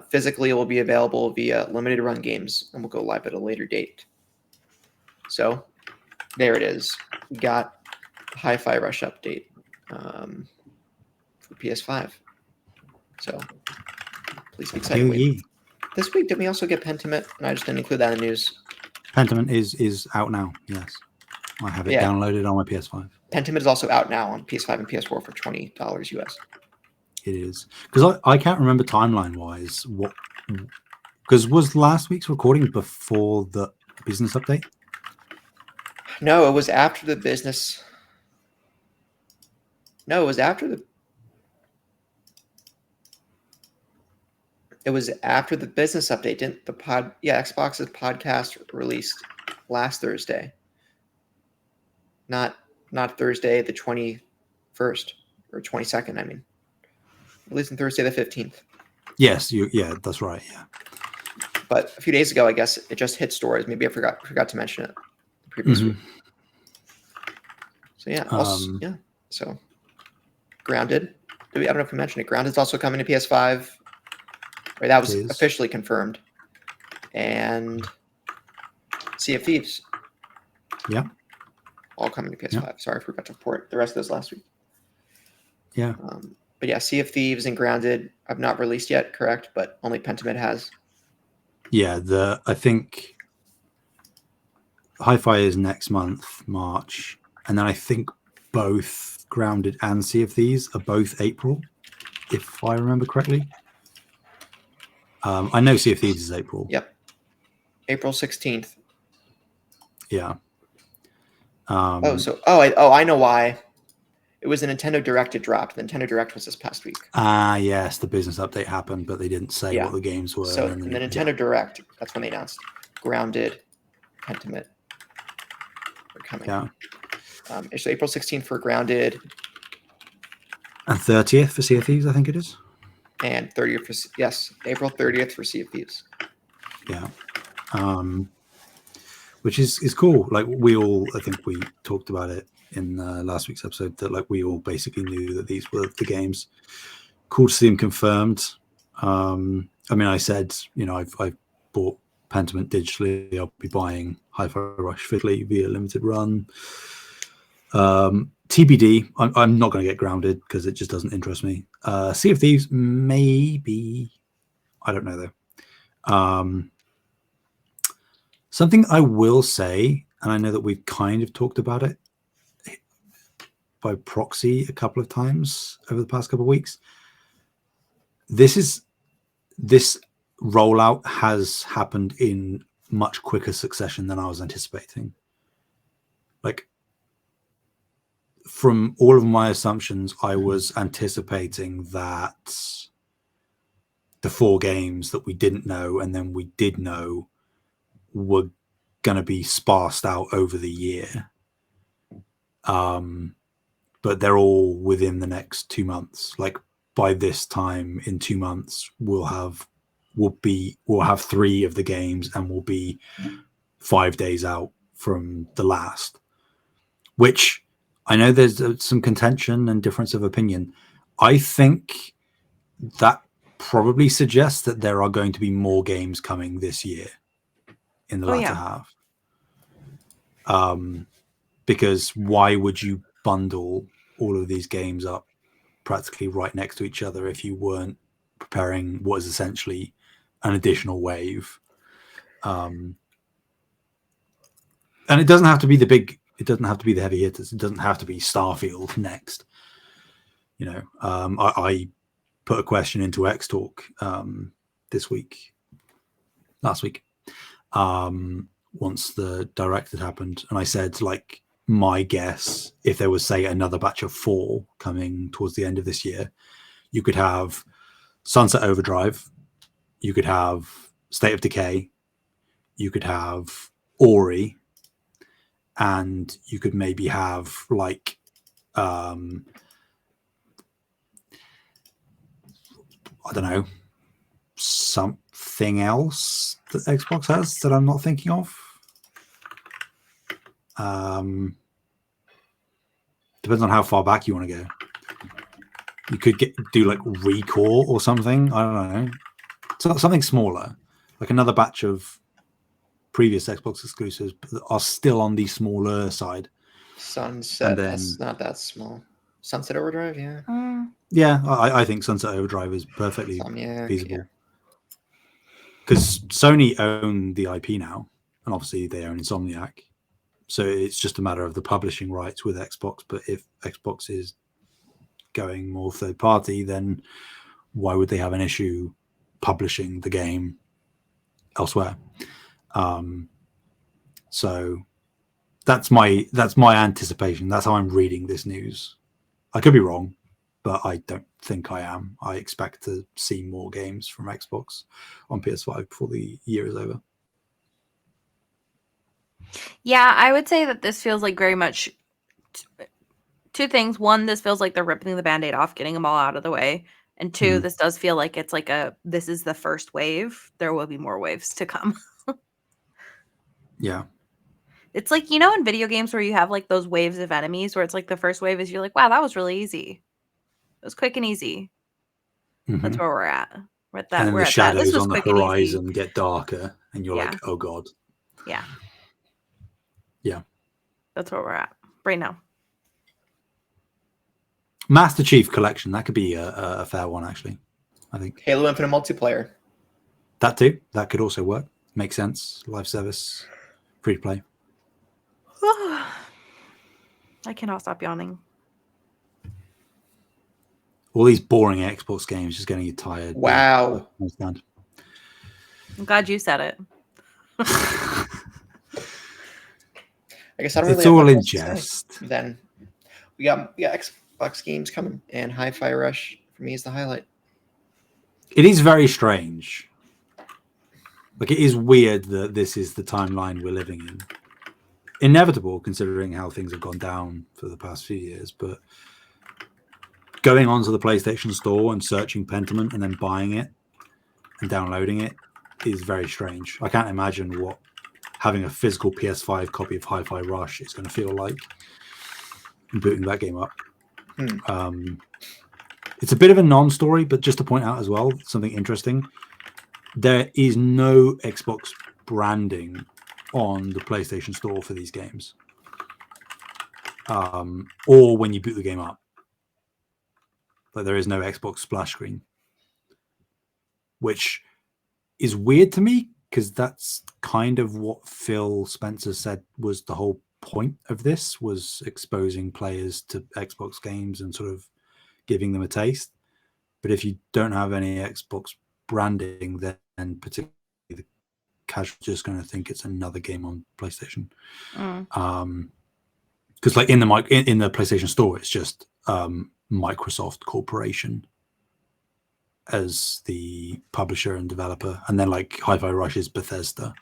Physically, it will be available via limited run games and will go live at a later date. So there it is. We got Hi-Fi Rush update for PS5. So please be excited. This week, did we also get Pentiment? And I just didn't include that in the news. Pentiment is out now, yes. I have it downloaded on my PS5. Pentiment is also out now on PS5 and PS4 for $20 US. It is. Because I can't remember timeline-wise what Because was last week's recording before the business update? No, it was after the business. No, it was after the. It was after the business update. Didn't the pod? Yeah, Xbox's podcast released last Thursday. Not Thursday the 21st or 22nd. I mean, released on Thursday the 15th. Yes, yeah, that's right. Yeah. But a few days ago, I guess it just hit stores. Maybe I forgot to mention it the previous week. So yeah, also, yeah. So Grounded. I don't know if we mentioned it. Grounded's also coming to PS5. Right, that was officially confirmed. And Sea of Thieves. Yeah. All coming to PS5. Yeah. Sorry, I forgot to port the rest of those last week. Yeah. But yeah, Sea of Thieves and Grounded have not released yet, correct? But only Pentiment has. Yeah, I think Hi-Fi is next month, March, and then I think both Grounded and Sea of Thieves are both April, if I remember correctly. I know Sea of Thieves is April. Yep. April 16th. Yeah. I know why. It was a Nintendo Direct it dropped. The Nintendo Direct was this past week. Yes, the business update happened, but they didn't say what the games were. So in the Nintendo Direct, that's when they announced Grounded, Pentiment are coming. Yeah. It's April 16th for Grounded. And 30th for Sea of Thieves, I think it is. And 30th for April 30th for Sea of Thieves. Yeah. Which is cool. Like I think we talked about it in last week's episode, that like we all basically knew that these were the games. Cool to see them confirmed. I mean, I said, I've bought Pentiment digitally. I'll be buying Hi-Fi Rush physically via limited run. TBD. I'm not going to get Grounded because it just doesn't interest me. Sea of Thieves, maybe. I don't know though. Something I will say, and I know that we've kind of talked about it by proxy a couple of times over the past couple of weeks. This rollout has happened in much quicker succession than I was anticipating. Like, from all of my assumptions, I was anticipating that the 4 games that we didn't know and then we did know were going to be sparsed out over the year. But they're all within the next 2 months. Like, by this time in 2 months, we'll have 3 of the games and we'll be 5 days out from the last, which I know there's some contention and difference of opinion. I think that probably suggests that there are going to be more games coming this year in the latter half. Because why would you bundle all of these games up practically right next to each other if you weren't preparing what is essentially an additional wave? And it doesn't have to be it doesn't have to be the heavy hitters. It doesn't have to be Starfield next. I put a question into X Talk last week, once the Direct had happened, and I said, like, my guess, if there was, say, another batch of 4 coming towards the end of this year, you could have Sunset Overdrive, you could have State of Decay, you could have Ori, and you could maybe have like I don't know, something else that Xbox has that I'm not thinking of. Depends on how far back you want to go. You could do like Recore or something. I don't know. Something smaller, like another batch of previous Xbox exclusives that are still on the smaller side. Sunset, that's not that small. Sunset Overdrive, yeah. Yeah, I think Sunset Overdrive is perfectly feasible. Because Sony own the IP now, and obviously they own Insomniac. So it's just a matter of the publishing rights with Xbox. But if Xbox is going more third party, then why would they have an issue publishing the game elsewhere. So that's my anticipation. That's how I'm reading this news. I could be wrong, but I don't think I am. I expect to see more games from Xbox on PS5 before the year is over. Yeah, I would say that this feels like very much two things. One, this feels like they're ripping the Band-Aid off, getting them all out of the way. And two, this does feel like it's like this is the first wave. There will be more waves to come. Yeah. It's like, you know, in video games where you have like those waves of enemies where it's like the first wave is you're like, wow, that was really easy. It was quick and easy. That's where we're at. We're at that. And then we're the at that. This shadows was on the quick and easy. horizon get darker, and you're like, oh god. Yeah. Yeah. That's where we're at right now. Master Chief Collection, that could be a fair one, actually. I think Halo Infinite multiplayer. That too. That could also work. Makes sense. Live service, free to play. I cannot stop yawning. All these boring Xbox games just getting you tired. Wow. I'm glad you said it. I guess I don't it's really all have in much to say. jest. Then we got Xbox games coming, and Hi-Fi Rush for me is the highlight. It is very strange. Like, it is weird that this is the timeline we're living in. Inevitable, considering how things have gone down for the past few years, but going onto the PlayStation Store and searching Pentiment and then buying it and downloading it is very strange. I can't imagine what having a physical PS5 copy of Hi-Fi Rush is going to feel like and booting that game up. It's a bit of a non-story, but just to point out as well, something interesting, there is no Xbox branding on the PlayStation Store for these games, or when you boot the game up. Like, there is no Xbox splash screen, which is weird to me because that's kind of what Phil Spencer said was the whole point of this, was exposing players to Xbox games and sort of giving them a taste. But if you don't have any Xbox branding, then particularly the casual just going to think it's another game on PlayStation. Because like in the PlayStation Store, it's just Microsoft Corporation as the publisher and developer, and then like Hi-Fi Rush is Bethesda.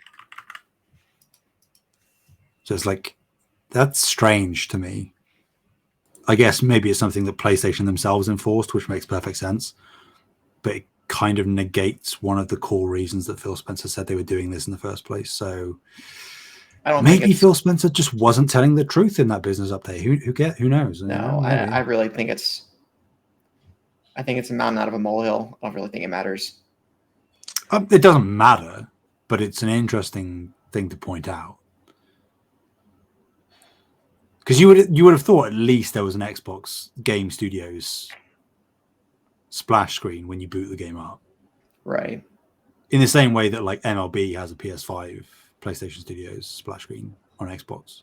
So it's like, that's strange to me. I guess maybe it's something that PlayStation themselves enforced, which makes perfect sense, but it kind of negates one of the core reasons that Phil Spencer said they were doing this in the first place. So maybe Phil Spencer just wasn't telling the truth in that business update. Who knows? No, I really think it's a mountain out of a molehill. I don't really think it matters. It doesn't matter, but it's an interesting thing to point out. Because you would have thought at least there was an Xbox Game Studios splash screen when you boot the game up. Right. In the same way that like MLB has a PS5 PlayStation Studios splash screen on Xbox.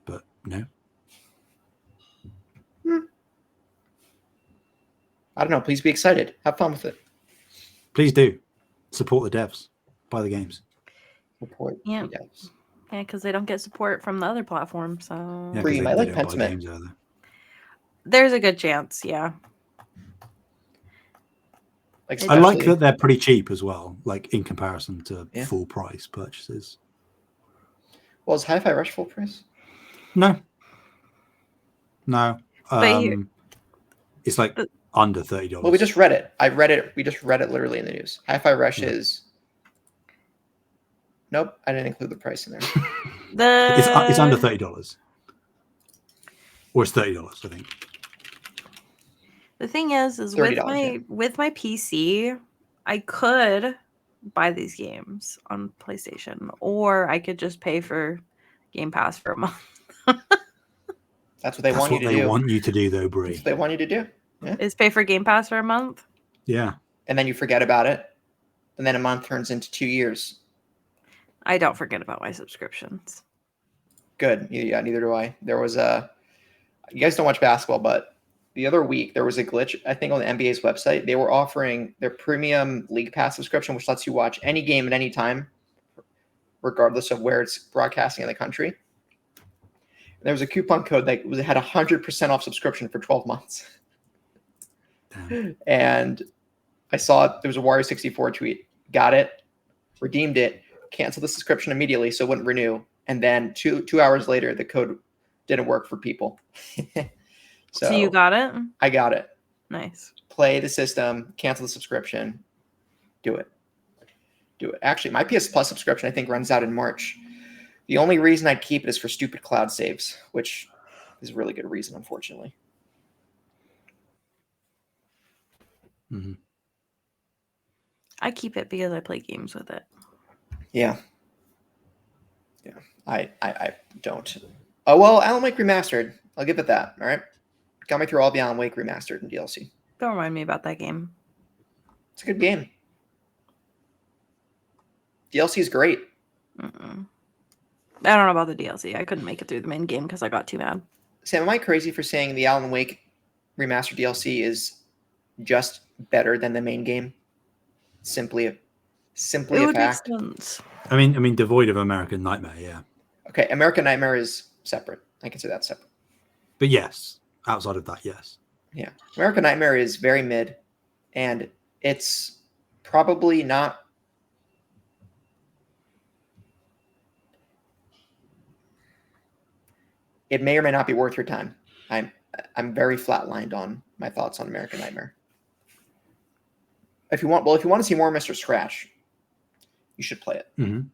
But no. I don't know. Please be excited. Have fun with it. Please do. Support the devs. Buy the games. Support the devs. Yeah, because they don't get support from the other platforms. So yeah, you might like Pentiment. There's a good chance, yeah. I like that they're pretty cheap as well, like in comparison to full price purchases. Well, is Hi-Fi Rush full price? No. It's like under $30. Well, we just read it. We just read it literally in the news. Hi-Fi Rush is. Nope, I didn't include the price in there. It's under $30, or it's $30, I think. The thing is with my PC, I could buy these games on PlayStation, or I could just pay for Game Pass for a month. That's what they want you to do. They want you to do, though, Brie. That's what they want you to do. Yeah. Is pay for Game Pass for a month. Yeah. And then you forget about it, and then a month turns into 2 years. I don't forget about my subscriptions. Good. Yeah, neither do I. There was you guys don't watch basketball, but the other week there was a glitch, I think, on the NBA's website. They were offering their premium League Pass subscription, which lets you watch any game at any time, regardless of where it's broadcasting in the country. And there was a coupon code that had 100% off subscription for 12 months. Damn. And I saw it. There was a Wario 64 tweet. Got it, redeemed it, canceled the subscription immediately so it wouldn't renew. And then two hours later, the code didn't work for people. So you got it? I got it. Nice. Play the system, cancel the subscription, do it. Actually, my PS Plus subscription, I think, runs out in March. The only reason I'd keep it is for stupid cloud saves, which is a really good reason, unfortunately. Mm-hmm. I keep it because I play games with it. Yeah. I don't. Oh, well, Alan Wake Remastered. I'll give it that, all right? Got me through all the Alan Wake Remastered and DLC. Don't remind me about that game. It's a good game. DLC is great. Mm-mm. I don't know about the DLC. I couldn't make it through the main game because I got too mad. Sam, am I crazy for saying the Alan Wake Remastered DLC is just better than the main game? Simply a fact. I mean, devoid of American Nightmare, yeah. Okay, American Nightmare is separate. I consider that separate. But yes, outside of that, yes. Yeah, American Nightmare is very mid, and it's probably not. It may or may not be worth your time. I'm very flatlined on my thoughts on American Nightmare. If you want to see more Mr. Scratch, you should play it. Mm-hmm.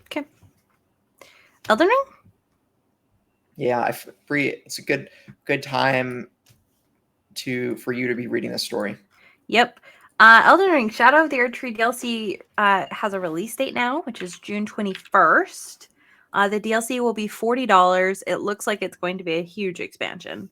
Okay. Elden Ring? Yeah, it's a good time for you to be reading this story. Yep. Elden Ring Shadow of the Erdtree DLC has a release date now, which is June 21st. The DLC will be $40. It looks like it's going to be a huge expansion.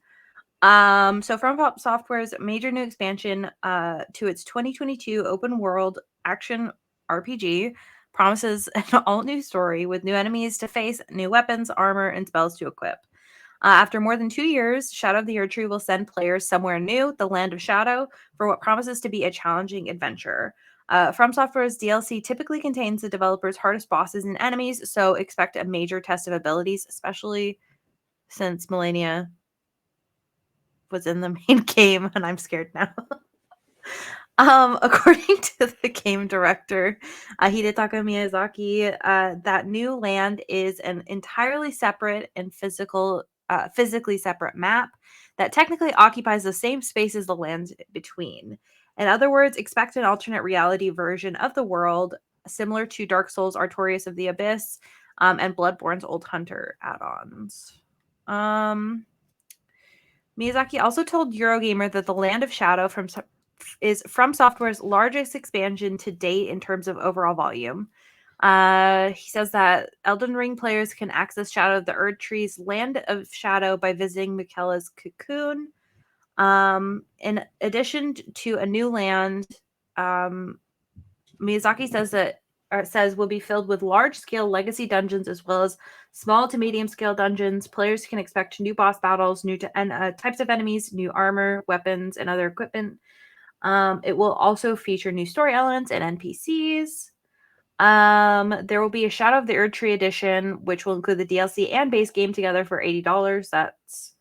So From Software's major new expansion to its 2022 open world action RPG promises an all-new story with new enemies to face, new weapons, armor, and spells to equip. After more than 2 years, Shadow of the Erdtree will send players somewhere new, the Land of Shadow, for what promises to be a challenging adventure. From Software's DLC typically contains the developer's hardest bosses and enemies, so expect a major test of abilities, especially since Melania was in the main game, and I'm scared now. According to the game director, Hidetaka Miyazaki, that new land is an entirely separate and physically separate map that technically occupies the same space as the lands between. In other words, expect an alternate reality version of the world, similar to Dark Souls' Artorias of the Abyss, and Bloodborne's Old Hunter add-ons. Miyazaki also told Eurogamer that the Land of Shadow is From Software's largest expansion to date in terms of overall volume. He says that Elden Ring players can access Shadow of the Erdtree's Land of Shadow by visiting Miquella's Cocoon. In addition to a new land, Miyazaki says will be filled with large-scale legacy dungeons as well as small to medium-scale dungeons. Players can expect new boss battles, new types of enemies, new armor, weapons, and other equipment. It will also feature new story elements and NPCs. There will be a Shadow of the Erdtree edition, which will include the DLC and base game together for $80. That's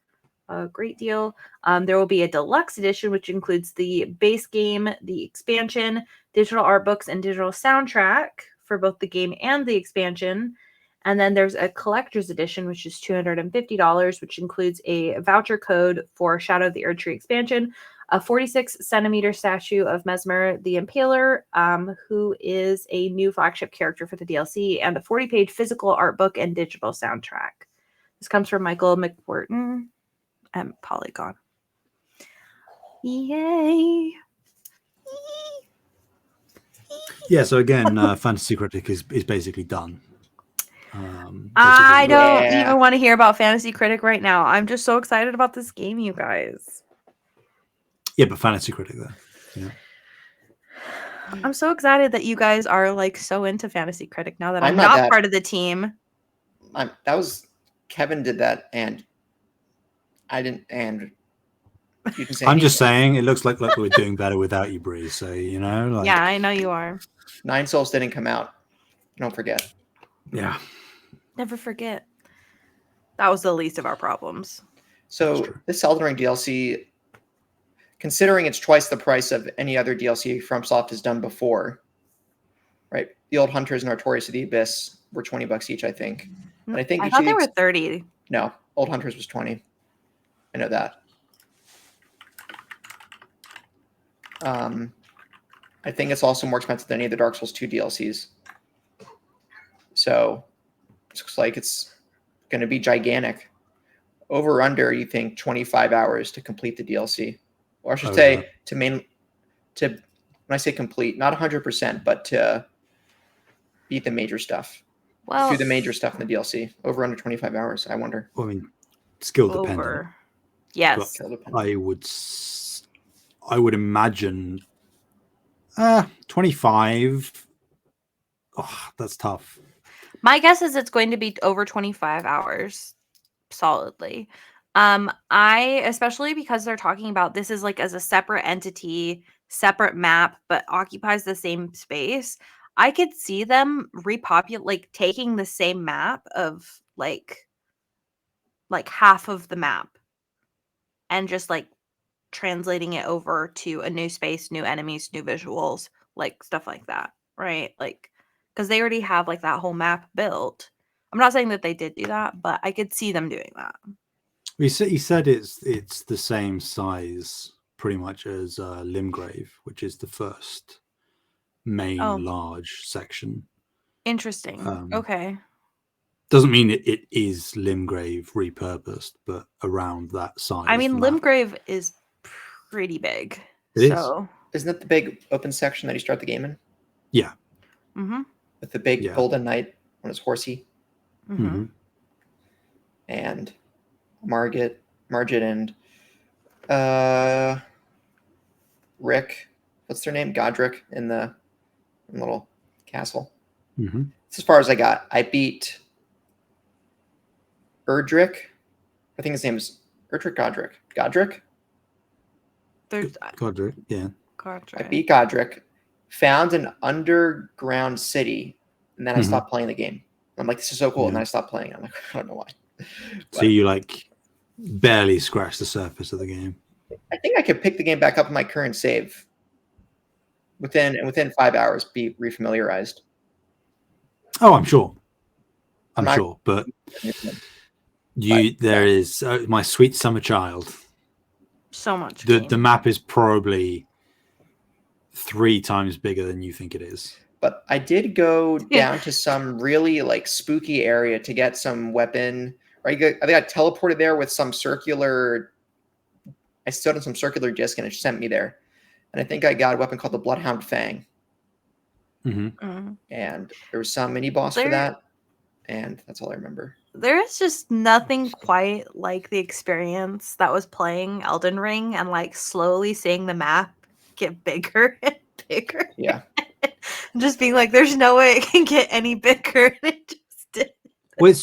a great deal. There will be a deluxe edition, which includes the base game, the expansion, digital art books, and digital soundtrack for both the game and the expansion. And then there's a collector's edition, which is $250, which includes a voucher code for Shadow of the Erdtree expansion, a 46-centimeter statue of Mesmer the Impaler, who is a new flagship character for the DLC, and a 40-page physical art book and digital soundtrack. This comes from Michael McWhorton and Polygon. Yay! Yeah, so again, Fantasy Critic is basically done. I don't even want to hear about Fantasy Critic right now. I'm just so excited about this game, you guys. Yeah, but Fantasy Critic though. Yeah. I'm so excited that you guys are like so into Fantasy Critic now that I'm not part of the team. That was Kevin did that, and I didn't. And you didn't say I'm anything. just saying, it looks like we're doing better without you, Bree. So Yeah, I know you are. 9 Souls didn't come out. Don't forget. Yeah. Never forget. That was the least of our problems. So this Elden Ring DLC, considering it's twice the price of any other DLC FromSoft has done before, right? The Old Hunters and Notorious of the Abyss were $20 each, I think. And I think I thought they were 30. No, Old Hunters was 20. I know that. I think it's also more expensive than any of the Dark Souls 2 DLCs. So it looks like it's going to be gigantic. Over or under, you think 25 hours to complete the DLC, or I should say when I say complete, not 100%, but to beat the major stuff. Well, do the major stuff in the DLC. Over under 25 hours, I wonder. Well, I mean, skill dependent. Yes. Skill dependent. I would imagine 25. Oh, that's tough. My guess is it's going to be over 25 hours solidly. I, especially because they're talking about this is like as a separate entity, separate map, but occupies the same space. I could see them repopulate, like taking the same map of like half of the map and just like translating it over to a new space, new enemies, new visuals, like stuff like that, right? Like, because they already have like that whole map built. I'm not saying that they did do that, but I could see them doing that. He said it's the same size pretty much as Limgrave, which is the first main large section. Interesting. Okay. Doesn't mean it is Limgrave repurposed, but around that size. I mean, Limgrave is pretty big. It so. Isn't that the big open section that you start the game in? Yeah. Mm-hmm. With the big golden knight on his horsey. Mm-hmm. And Margit and Rick, what's their name? Godric in the little castle. Mm-hmm. That's as far as I got. I beat Erdtree. I think his name is Erdtree Godric. Godric? Godric, yeah. I beat Godric, found an underground city, and then I stopped playing the game. I'm like, this is so cool, and then I stopped playing. I'm like, I don't know why. So you like barely scratched the surface of the game. I think I could pick the game back up in my current save within 5 hours, be refamiliarized. Oh, I'm sure. But there is my sweet summer child. So much. The map is probably 3 times bigger than you think it is. But I did go down to some really like spooky area to get some weapon. I think I teleported there with some circular. I stood on some circular disc and it sent me there. And I think I got a weapon called the Bloodhound Fang. Mm-hmm. And there was some mini boss for that. And that's all I remember. There is just nothing quite like the experience that was playing Elden Ring and like slowly seeing the map get bigger and bigger. Yeah. Just being like, there's no way it can get any bigger. And it just did. Well,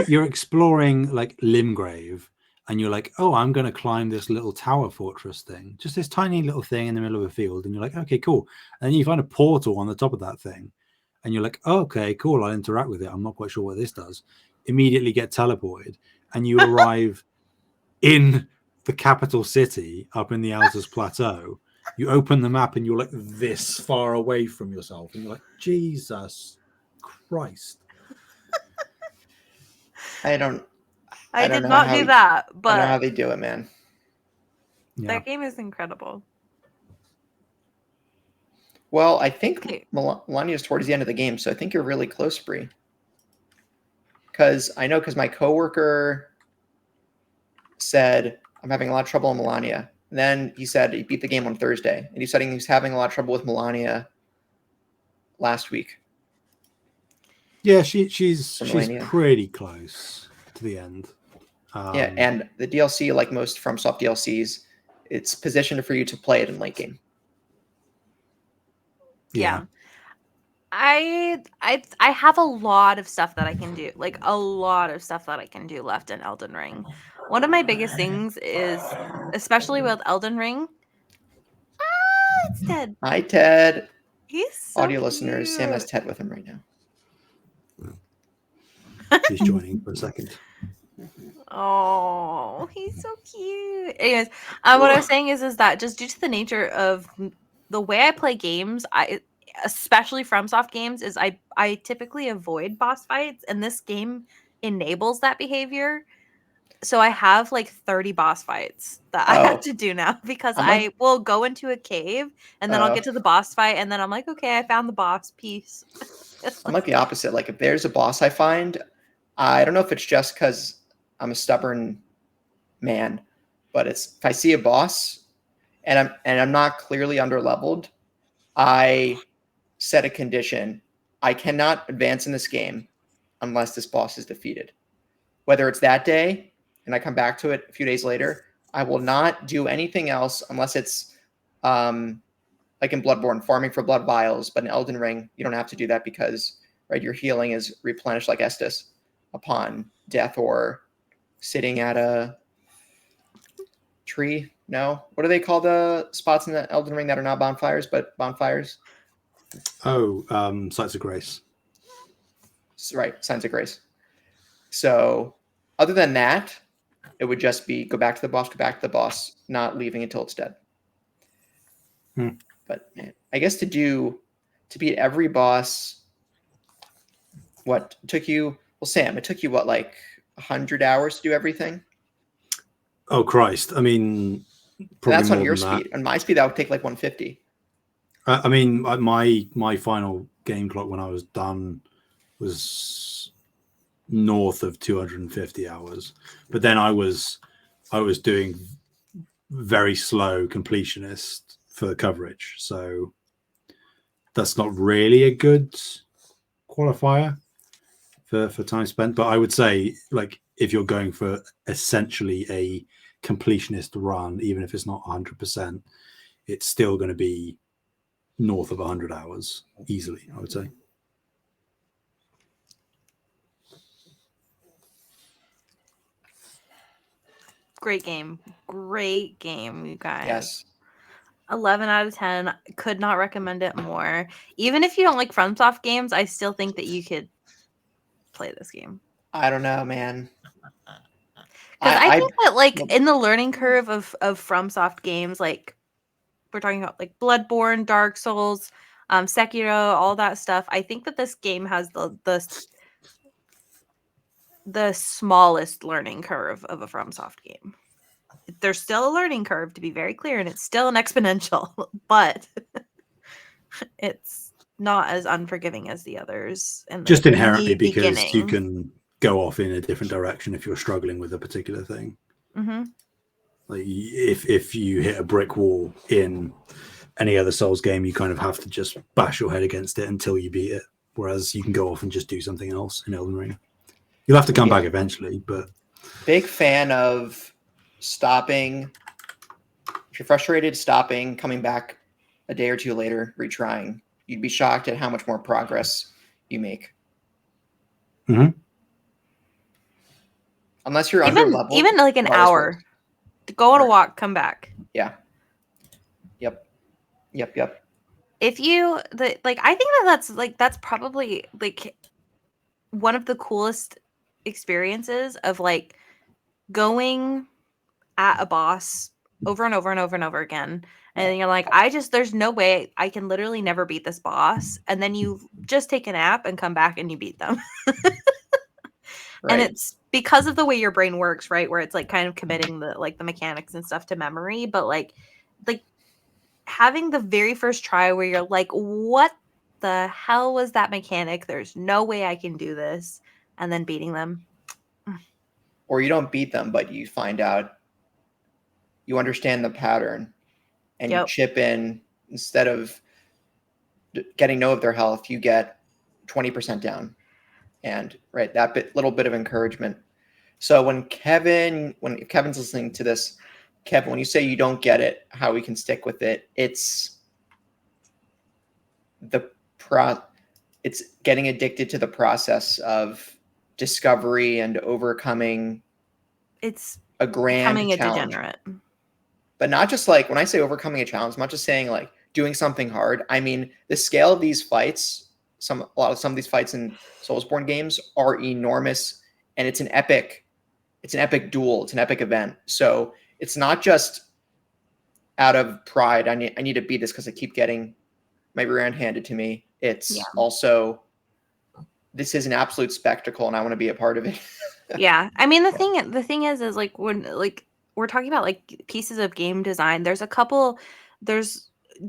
you're exploring like Limgrave, and you're like, oh, I'm going to climb this little tower fortress thing, just this tiny little thing in the middle of a field, and you're like, okay, cool. And then you find a portal on the top of that thing, and you're like, oh, okay, cool. I'll interact with it. I'm not quite sure what this does. Immediately get teleported, and you arrive in the capital city up in the Altus Plateau. You open the map, and you're like this far away from yourself, and you're like, Jesus Christ. I did not do that, but I don't know how they do it, man. That game is incredible. Well, I think Melania's towards the end of the game, so I think you're really close, Bree. Because my coworker said, I'm having a lot of trouble with Melania. And then he said he beat the game on Thursday. And he said he was having a lot of trouble with Melania last week. Yeah, she's pretty close to the end. And the DLC, like most FromSoft DLCs, it's positioned for you to play it in late game. Yeah. I have a lot of stuff that I can do, like a lot of stuff that I can do left in Elden Ring. One of my biggest things is, especially with Elden Ring, it's Ted. Hi, Ted. He's so Audio cute. listeners, Sam has Ted with him right now. He's joining for a second. Oh, he's so cute. Anyways, what I was saying is that just due to the nature of the way I play games, especially FromSoft games, is I typically avoid boss fights, and this game enables that behavior. So I have like 30 boss fights that I have to do now because I will go into a cave and then I'll get to the boss fight and then I'm like, okay, I found the boss. Peace. I'm like the opposite. Like if there's a boss I find, I don't know if it's just because I'm a stubborn man, but it's if I see a boss and I'm not clearly underleveled, I set a condition. I cannot advance in this game unless this boss is defeated. Whether it's that day and I come back to it a few days later, I will not do anything else unless it's like in Bloodborne, farming for blood vials. But in Elden Ring, you don't have to do that because your healing is replenished like Estus upon death or sitting at a tree. No, what do they call the spots in the Elden Ring that are not bonfires but bonfires? Oh, Sites of Grace. Right, Signs of Grace. So other than that, it would just be go back to the boss, not leaving until it's dead. But man, I guess to beat every boss, what took you? Well, Sam, it took you what, like 100 hours to do everything? Oh Christ! I mean, that's on your speed. On my speed, that would take like 150. I mean, my final game clock when I was done was north of 250 hours, but then I was doing very slow completionist for the coverage, so that's not really a good qualifier for time spent. But I would say, like, if you're going for essentially a completionist run, even if it's not 100%, it's still going to be north of 100 hours easily, I would say. Great game, you guys. Yes. 11 out of 10. Could not recommend it more. Even if you don't like FromSoft games, I still think that you could play this game. I don't know, man. Because I think that, like, in the learning curve of FromSoft games, like we're talking about like Bloodborne, Dark Souls, Sekiro, all that stuff, I think that this game has the smallest learning curve of a FromSoft game. There's still a learning curve, to be very clear, and it's still an exponential, but it's not as unforgiving as the others. And just inherently because you can go off in a different direction if you're struggling with a particular thing. Mm-hmm. Like if you hit a brick wall in any other Souls game, you kind of have to just bash your head against it until you beat it. Whereas you can go off and just do something else in Elden Ring. You'll have to come back eventually, but big fan of stopping. If you're frustrated, stopping, coming back a day or two later, retrying. You'd be shocked at how much more progress you make. Mm-hmm. Unless you're under level, even like an hour to go on a walk, come back. Yeah. Yep. If you I think that's probably like one of the coolest experiences of like going at a boss over and over and over and over again, and you're like, there's no way I can literally never beat this boss, and then you just take a nap and come back and you beat them. And it's because of the way your brain works, right? Where it's like kind of committing the mechanics and stuff to memory, but like having the very first try where you're like, what the hell was that mechanic? There's no way I can do this. And then beating them. Or you don't beat them, but you find out, you understand the pattern, and you chip in. Instead of getting no of their health, you get 20% down. And that little bit of encouragement. So when Kevin's listening to this, Kevin, when you say you don't get it, how we can stick with it, it's it's getting addicted to the process of discovery and overcoming it's a grand becoming a challenge. degenerate. But not just like, when I say overcoming a challenge, I'm not just saying like doing something hard. I mean, the scale of these fights, some of these fights in Soulsborne games are enormous, and it's an epic duel. It's an epic event. So it's not just out of pride, I need to beat this because I keep getting my rear end handed to me. It's also, this is an absolute spectacle, and I want to be a part of it. Yeah, I mean, the thing is like, when like we're talking about like pieces of game design, there's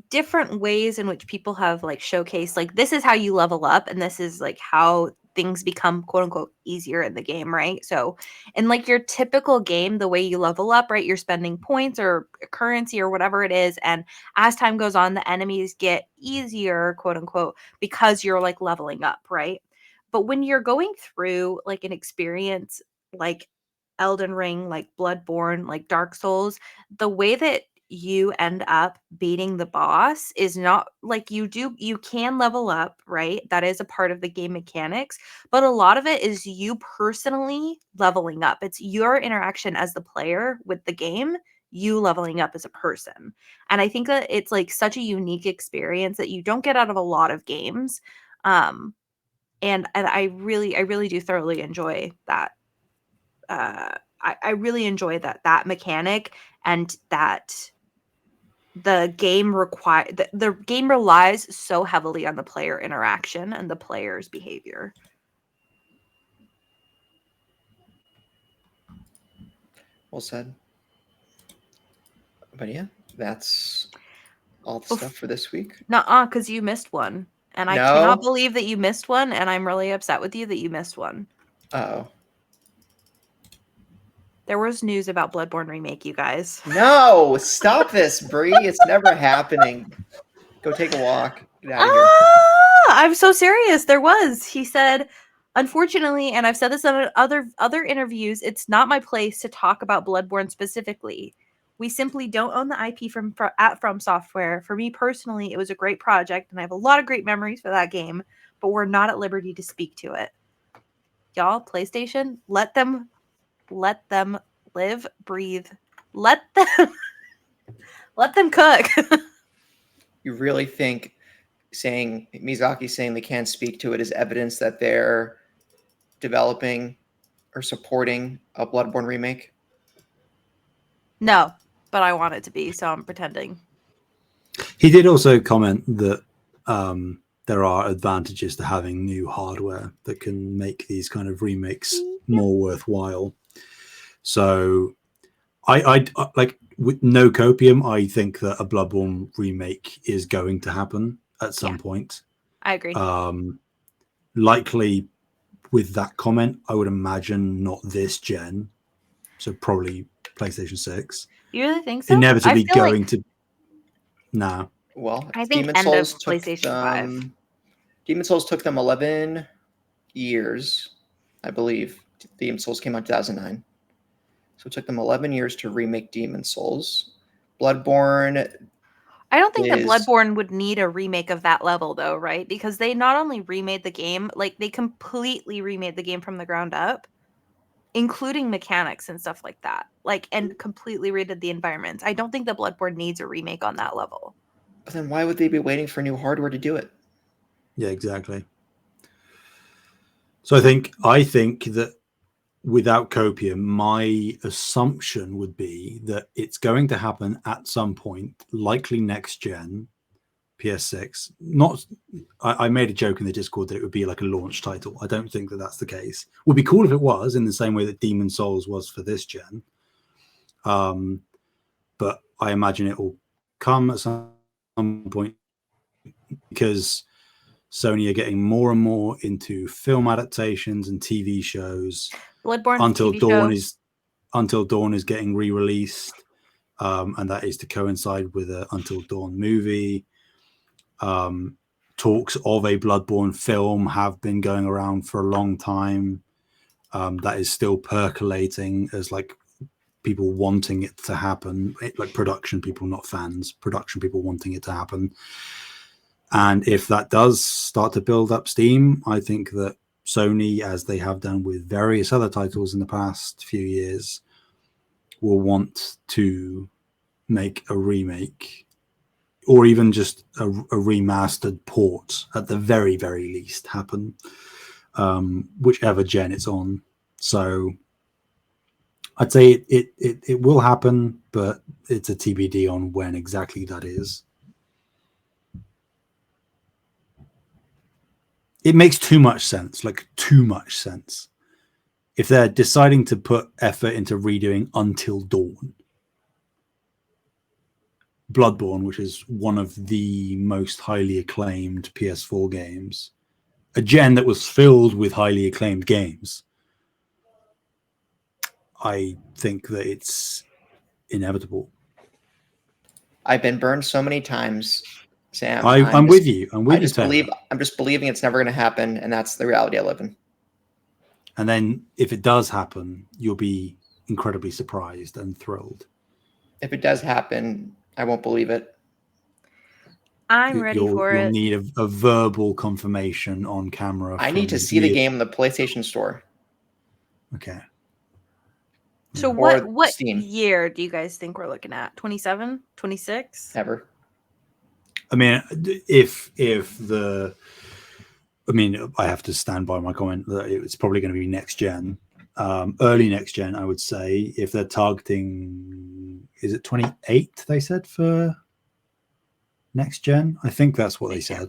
different ways in which people have like showcased like, this is how you level up, and this is like how things become quote unquote easier in the game, right? So in like your typical game, the way you level up, right, you're spending points or currency or whatever it is, and as time goes on, the enemies get easier, quote unquote, because you're like leveling up, right? But when you're going through like an experience like Elden Ring, like Bloodborne, like Dark Souls, the way that you end up beating the boss is not like, you can level up, right? That is a part of the game mechanics, but a lot of it is you personally leveling up. It's your interaction as the player with the game, you leveling up as a person. And I think that it's like such a unique experience that you don't get out of a lot of games. And I really do thoroughly enjoy that. I really enjoy that mechanic, and that the game the game relies so heavily on the player interaction and the player's behavior. Well said. But yeah, that's all the stuff for this week. Nuh-uh, because you missed one. And I cannot believe that you missed one, and I'm really upset with you that you missed one. Oh. There was news about Bloodborne Remake, you guys. No! Stop this, Bree. It's never happening. Go take a walk. Get out of here. I'm so serious. There was. He said, unfortunately, and I've said this in other interviews, it's not my place to talk about Bloodborne specifically. We simply don't own the IP from Software. For me personally, it was a great project, and I have a lot of great memories for that game, but we're not at liberty to speak to it. Y'all, PlayStation, let them live, breathe. Let them cook. You really think Miyazaki saying they can't speak to it is evidence that they're developing or supporting a Bloodborne remake? No, but I want it to be, so I'm pretending. He did also comment that there are advantages to having new hardware that can make these kind of remakes more worthwhile. So I like, with no copium, I think that a Bloodborne remake is going to happen at some point. I agree. Likely with that comment, I would imagine not this gen, so probably PlayStation 6. You really think so? Inevitably going to. Nah. Well, I think end of PlayStation 5. Demon Souls took them 11 years, I believe. Demon Souls came out in 2009. So it took them 11 years to remake Demon Souls. Bloodborne. I don't think that Bloodborne would need a remake of that level, though, right? Because they not only remade the game, like they completely remade the game from the ground up, including mechanics and stuff like that, like, and completely redid the environments. I don't think that Bloodborne needs a remake on that level. But then why would they be waiting for new hardware to do it? Yeah, exactly. So I think that without copium, my assumption would be that it's going to happen at some point, likely next gen, PS6. I made a joke in the Discord that it would be like a launch title. I don't think that that's the case. Would be cool if it was, in the same way that Demon Souls was for this gen. But I imagine it will come at some point, because Sony are getting more and more into film adaptations and TV shows. Bloodborne Until Dawn is getting re-released, and that is to coincide with a Until Dawn movie. Talks of a Bloodborne film have been going around for a long time. That is still percolating as like people wanting it to happen, like production people, not fans, production people wanting it to happen. And if that does start to build up steam, I think that Sony, as they have done with various other titles in the past few years, will want to make a remake or even just a remastered port at the very, very least happen, whichever gen it's on. So I'd say it will happen, but it's a TBD on when exactly that is. It makes too much sense, like too much sense. If they're deciding to put effort into redoing Until Dawn, Bloodborne, which is one of the most highly acclaimed PS4 games, a gen that was filled with highly acclaimed games, I think that it's inevitable. I've been burned so many times, Sam. I'm with you. I'm with you, Taylor. I'm just believing it's never going to happen, and that's the reality I live in. And then if it does happen, you'll be incredibly surprised and thrilled. If it does happen, I won't believe it. I'm ready for it. You'll need a verbal confirmation on camera. I need to see the game on the PlayStation Store. Okay. So what Steam. Year do you guys think we're looking at? 27? 26? Ever. I mean, I have to stand by my comment that it's probably going to be next gen, early next gen, I would say. If they're targeting, is it 28 they said for next gen? I think that's what they said.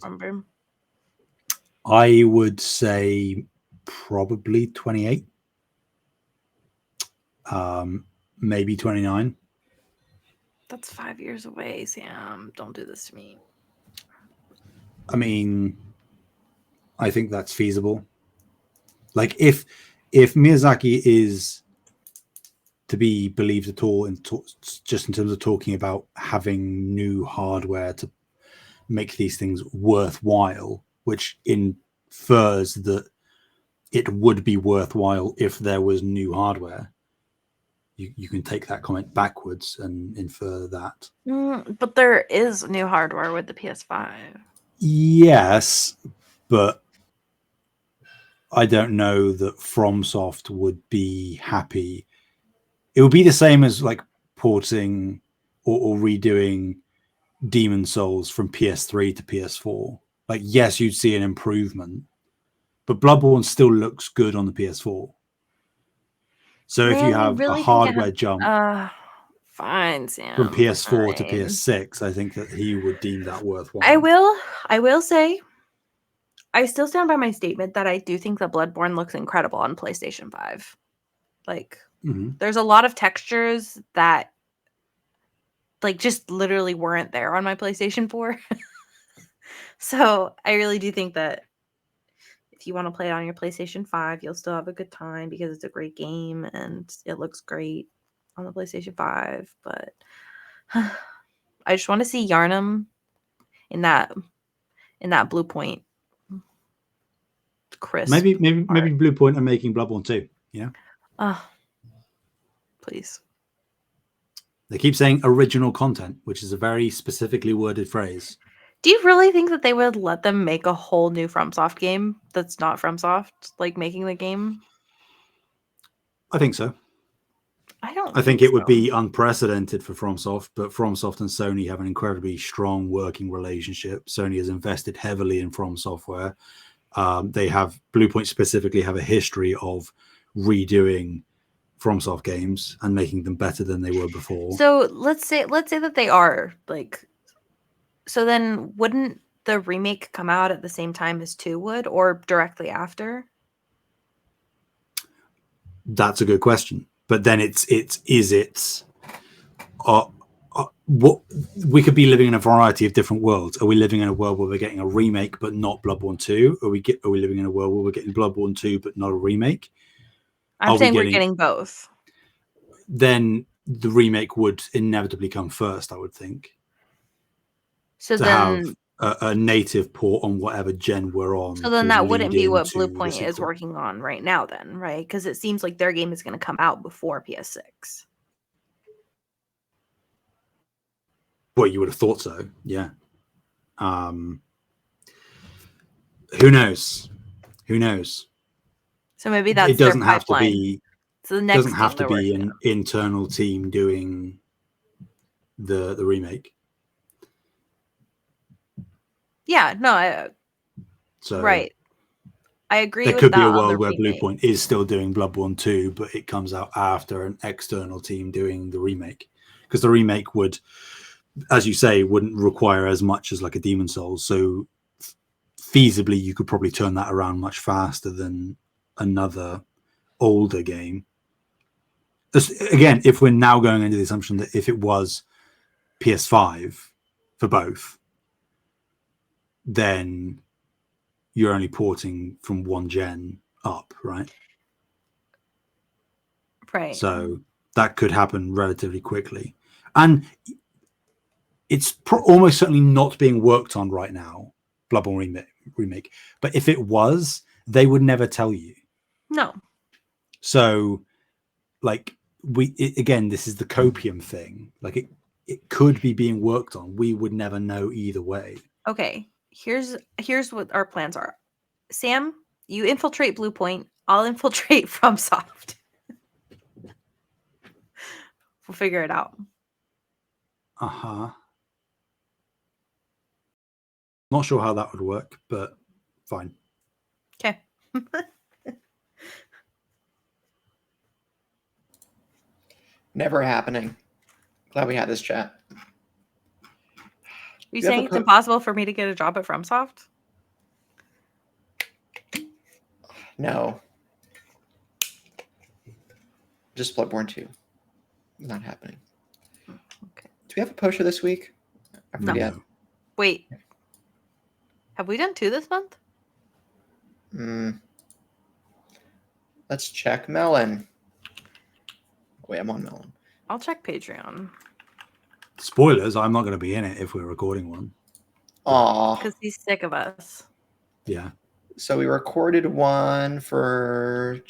I would say probably 28. Maybe 29. That's 5 years away, Sam. Don't do this to me. I mean, I think that's feasible. Like if Miyazaki is to be believed at all, just in terms of talking about having new hardware to make these things worthwhile, which infers that it would be worthwhile if there was new hardware. You can take that comment backwards and infer that. But there is new hardware with the PS5. Yes, but I don't know that FromSoft would be happy. It would be the same as like porting or redoing Demon Souls from PS3 to PS4. Like, yes, you'd see an improvement, but Bloodborne still looks good on the PS4. So if you have a hardware jump fine, Sam, from PS4 to PS6, I think that he would deem that worthwhile. I will say, I still stand by my statement that I do think that Bloodborne looks incredible on PlayStation 5. Like, there's a lot of textures that like just literally weren't there on my PlayStation 4. So I really do think that if you want to play it on your PlayStation 5, you'll still have a good time because it's a great game and it looks great on the PlayStation 5. But I just want to see Yarnum in that Blue Point. Crisp. Maybe Blue Point are making Bloodborne 2. Yeah. Please. They keep saying original content, which is a very specifically worded phrase. Do you really think that they would let them make a whole new FromSoft game that's not FromSoft, like making the game? I think so. I think it would be unprecedented for FromSoft, but FromSoft and Sony have an incredibly strong working relationship. Sony has invested heavily in From Software. They have Bluepoint specifically have a history of redoing FromSoft games and making them better than they were before. So let's say that they are like. So then, wouldn't the remake come out at the same time as 2 would, or directly after? That's a good question. But then what we could be living in a variety of different worlds. Are we living in a world where we're getting a remake but not Bloodborne 2? Are we living in a world where we're getting Bloodborne 2 but not a remake? I'm saying we're getting both. Then the remake would inevitably come first, I would think. So then have a native port on whatever gen we're on. So then that wouldn't be what Bluepoint is working on right now then, right? Because it seems like their game is going to come out before PS6. Well, you would have thought so, yeah. Who knows? Who knows? So maybe that's it doesn't their have to pipeline. be. So the next doesn't have to be an internal team doing the remake. Yeah, no, So right. I agree. There with could that be a on the world where remake. Bluepoint is still doing Bloodborne 2, but it comes out after an external team doing the remake, because the remake would, as you say, wouldn't require as much as like a Demon Souls. So feasibly, you could probably turn that around much faster than another older game. Again, if we're now going into the assumption that if it was PS5 for both, then you're only porting from one gen up, right? Right. So that could happen relatively quickly. And it's almost certainly not being worked on right now, Bloodborne remake. But if it was, they would never tell you. No. So, like, again, this is the copium thing. Like, it could be being worked on. We would never know either way. Okay. Here's what our plans are. Sam, you infiltrate Bluepoint. I'll infiltrate FromSoft. We'll figure it out. Not sure how that would work, but fine. Okay. Never happening. Glad we had this chat. Are you saying it's impossible for me to get a job at FromSoft? No. Just Bloodborne 2. Not happening. Okay. Do we have a poster this week? I forget. No. Wait. Have we done 2 this month? Let's check Melon. Wait, I'm on Melon. I'll check Patreon. Spoilers, I'm not going to be in it if we're recording one. Aw. Because he's sick of us. Yeah. So we recorded one for...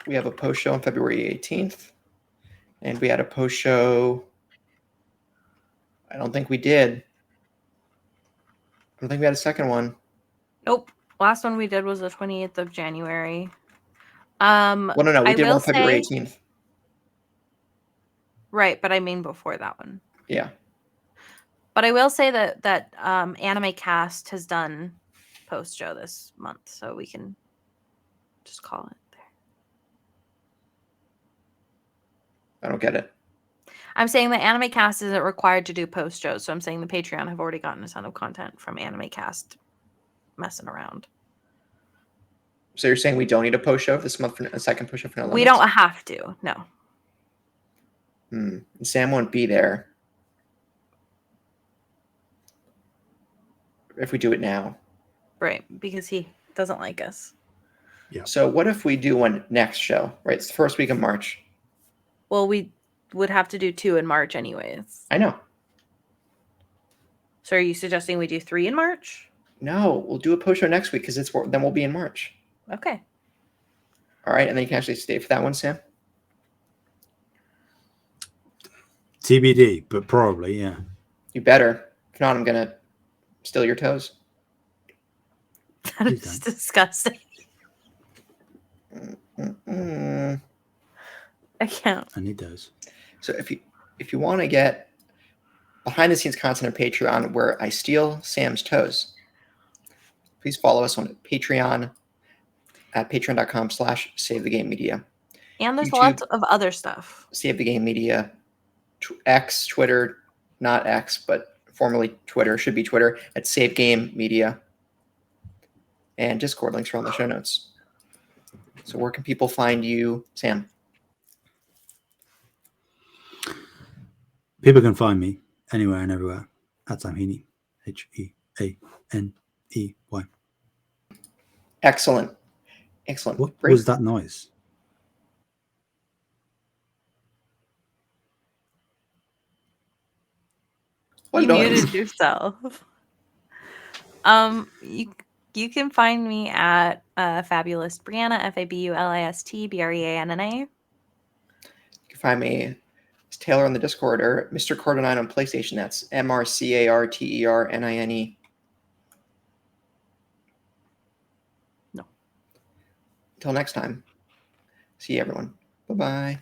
We have a post show on February 18th. And we had a post show... I don't think we did. I don't think we had a second one. Nope. Last one we did was the 28th of January. Well, no. We did one on February 18th. Right, but I mean before that one. Yeah. But I will say that Anime Cast has done post show this month, so we can just call it there. I don't get it. I'm saying that Anime Cast isn't required to do post shows, so I'm saying the Patreon have already gotten a ton of content from Anime Cast messing around. So you're saying we don't need a post show this month for a second post show for No Limits? We don't have to, no. Sam won't be there if we do it now. Right, because he doesn't like us. Yeah. So what if we do one next show, right? It's the first week of March. Well, we would have to do 2 in March anyways. I know. So are you suggesting we do 3 in March? No, we'll do a post show next week because then we'll be in March. Okay. All right, and then you can actually stay for that one, Sam. TBD, but probably, yeah. You better. If not, I'm gonna steal your toes. That is disgusting. I can't. I need those. So if you want to get behind the scenes content on Patreon where I steal Sam's toes, please follow us on Patreon at patreon.com/SaveTheGameMedia. And there's YouTube, lots of other stuff. Save the Game Media, X, Twitter, not X, but formerly Twitter, should be Twitter, at Save Game Media. And Discord links are on the show notes. So where can people find you, Sam? People can find me anywhere and everywhere at Sam Heaney. Heaney. Excellent. What was that noise? You muted yourself. You can find me at Fabulous Breanna, FABULIST BREANNA. You can find me It's Taylor on the Discord, or Mr. Cardinine on PlayStation. That's MrCarternine. No. Until next time. See you, everyone. Bye-bye.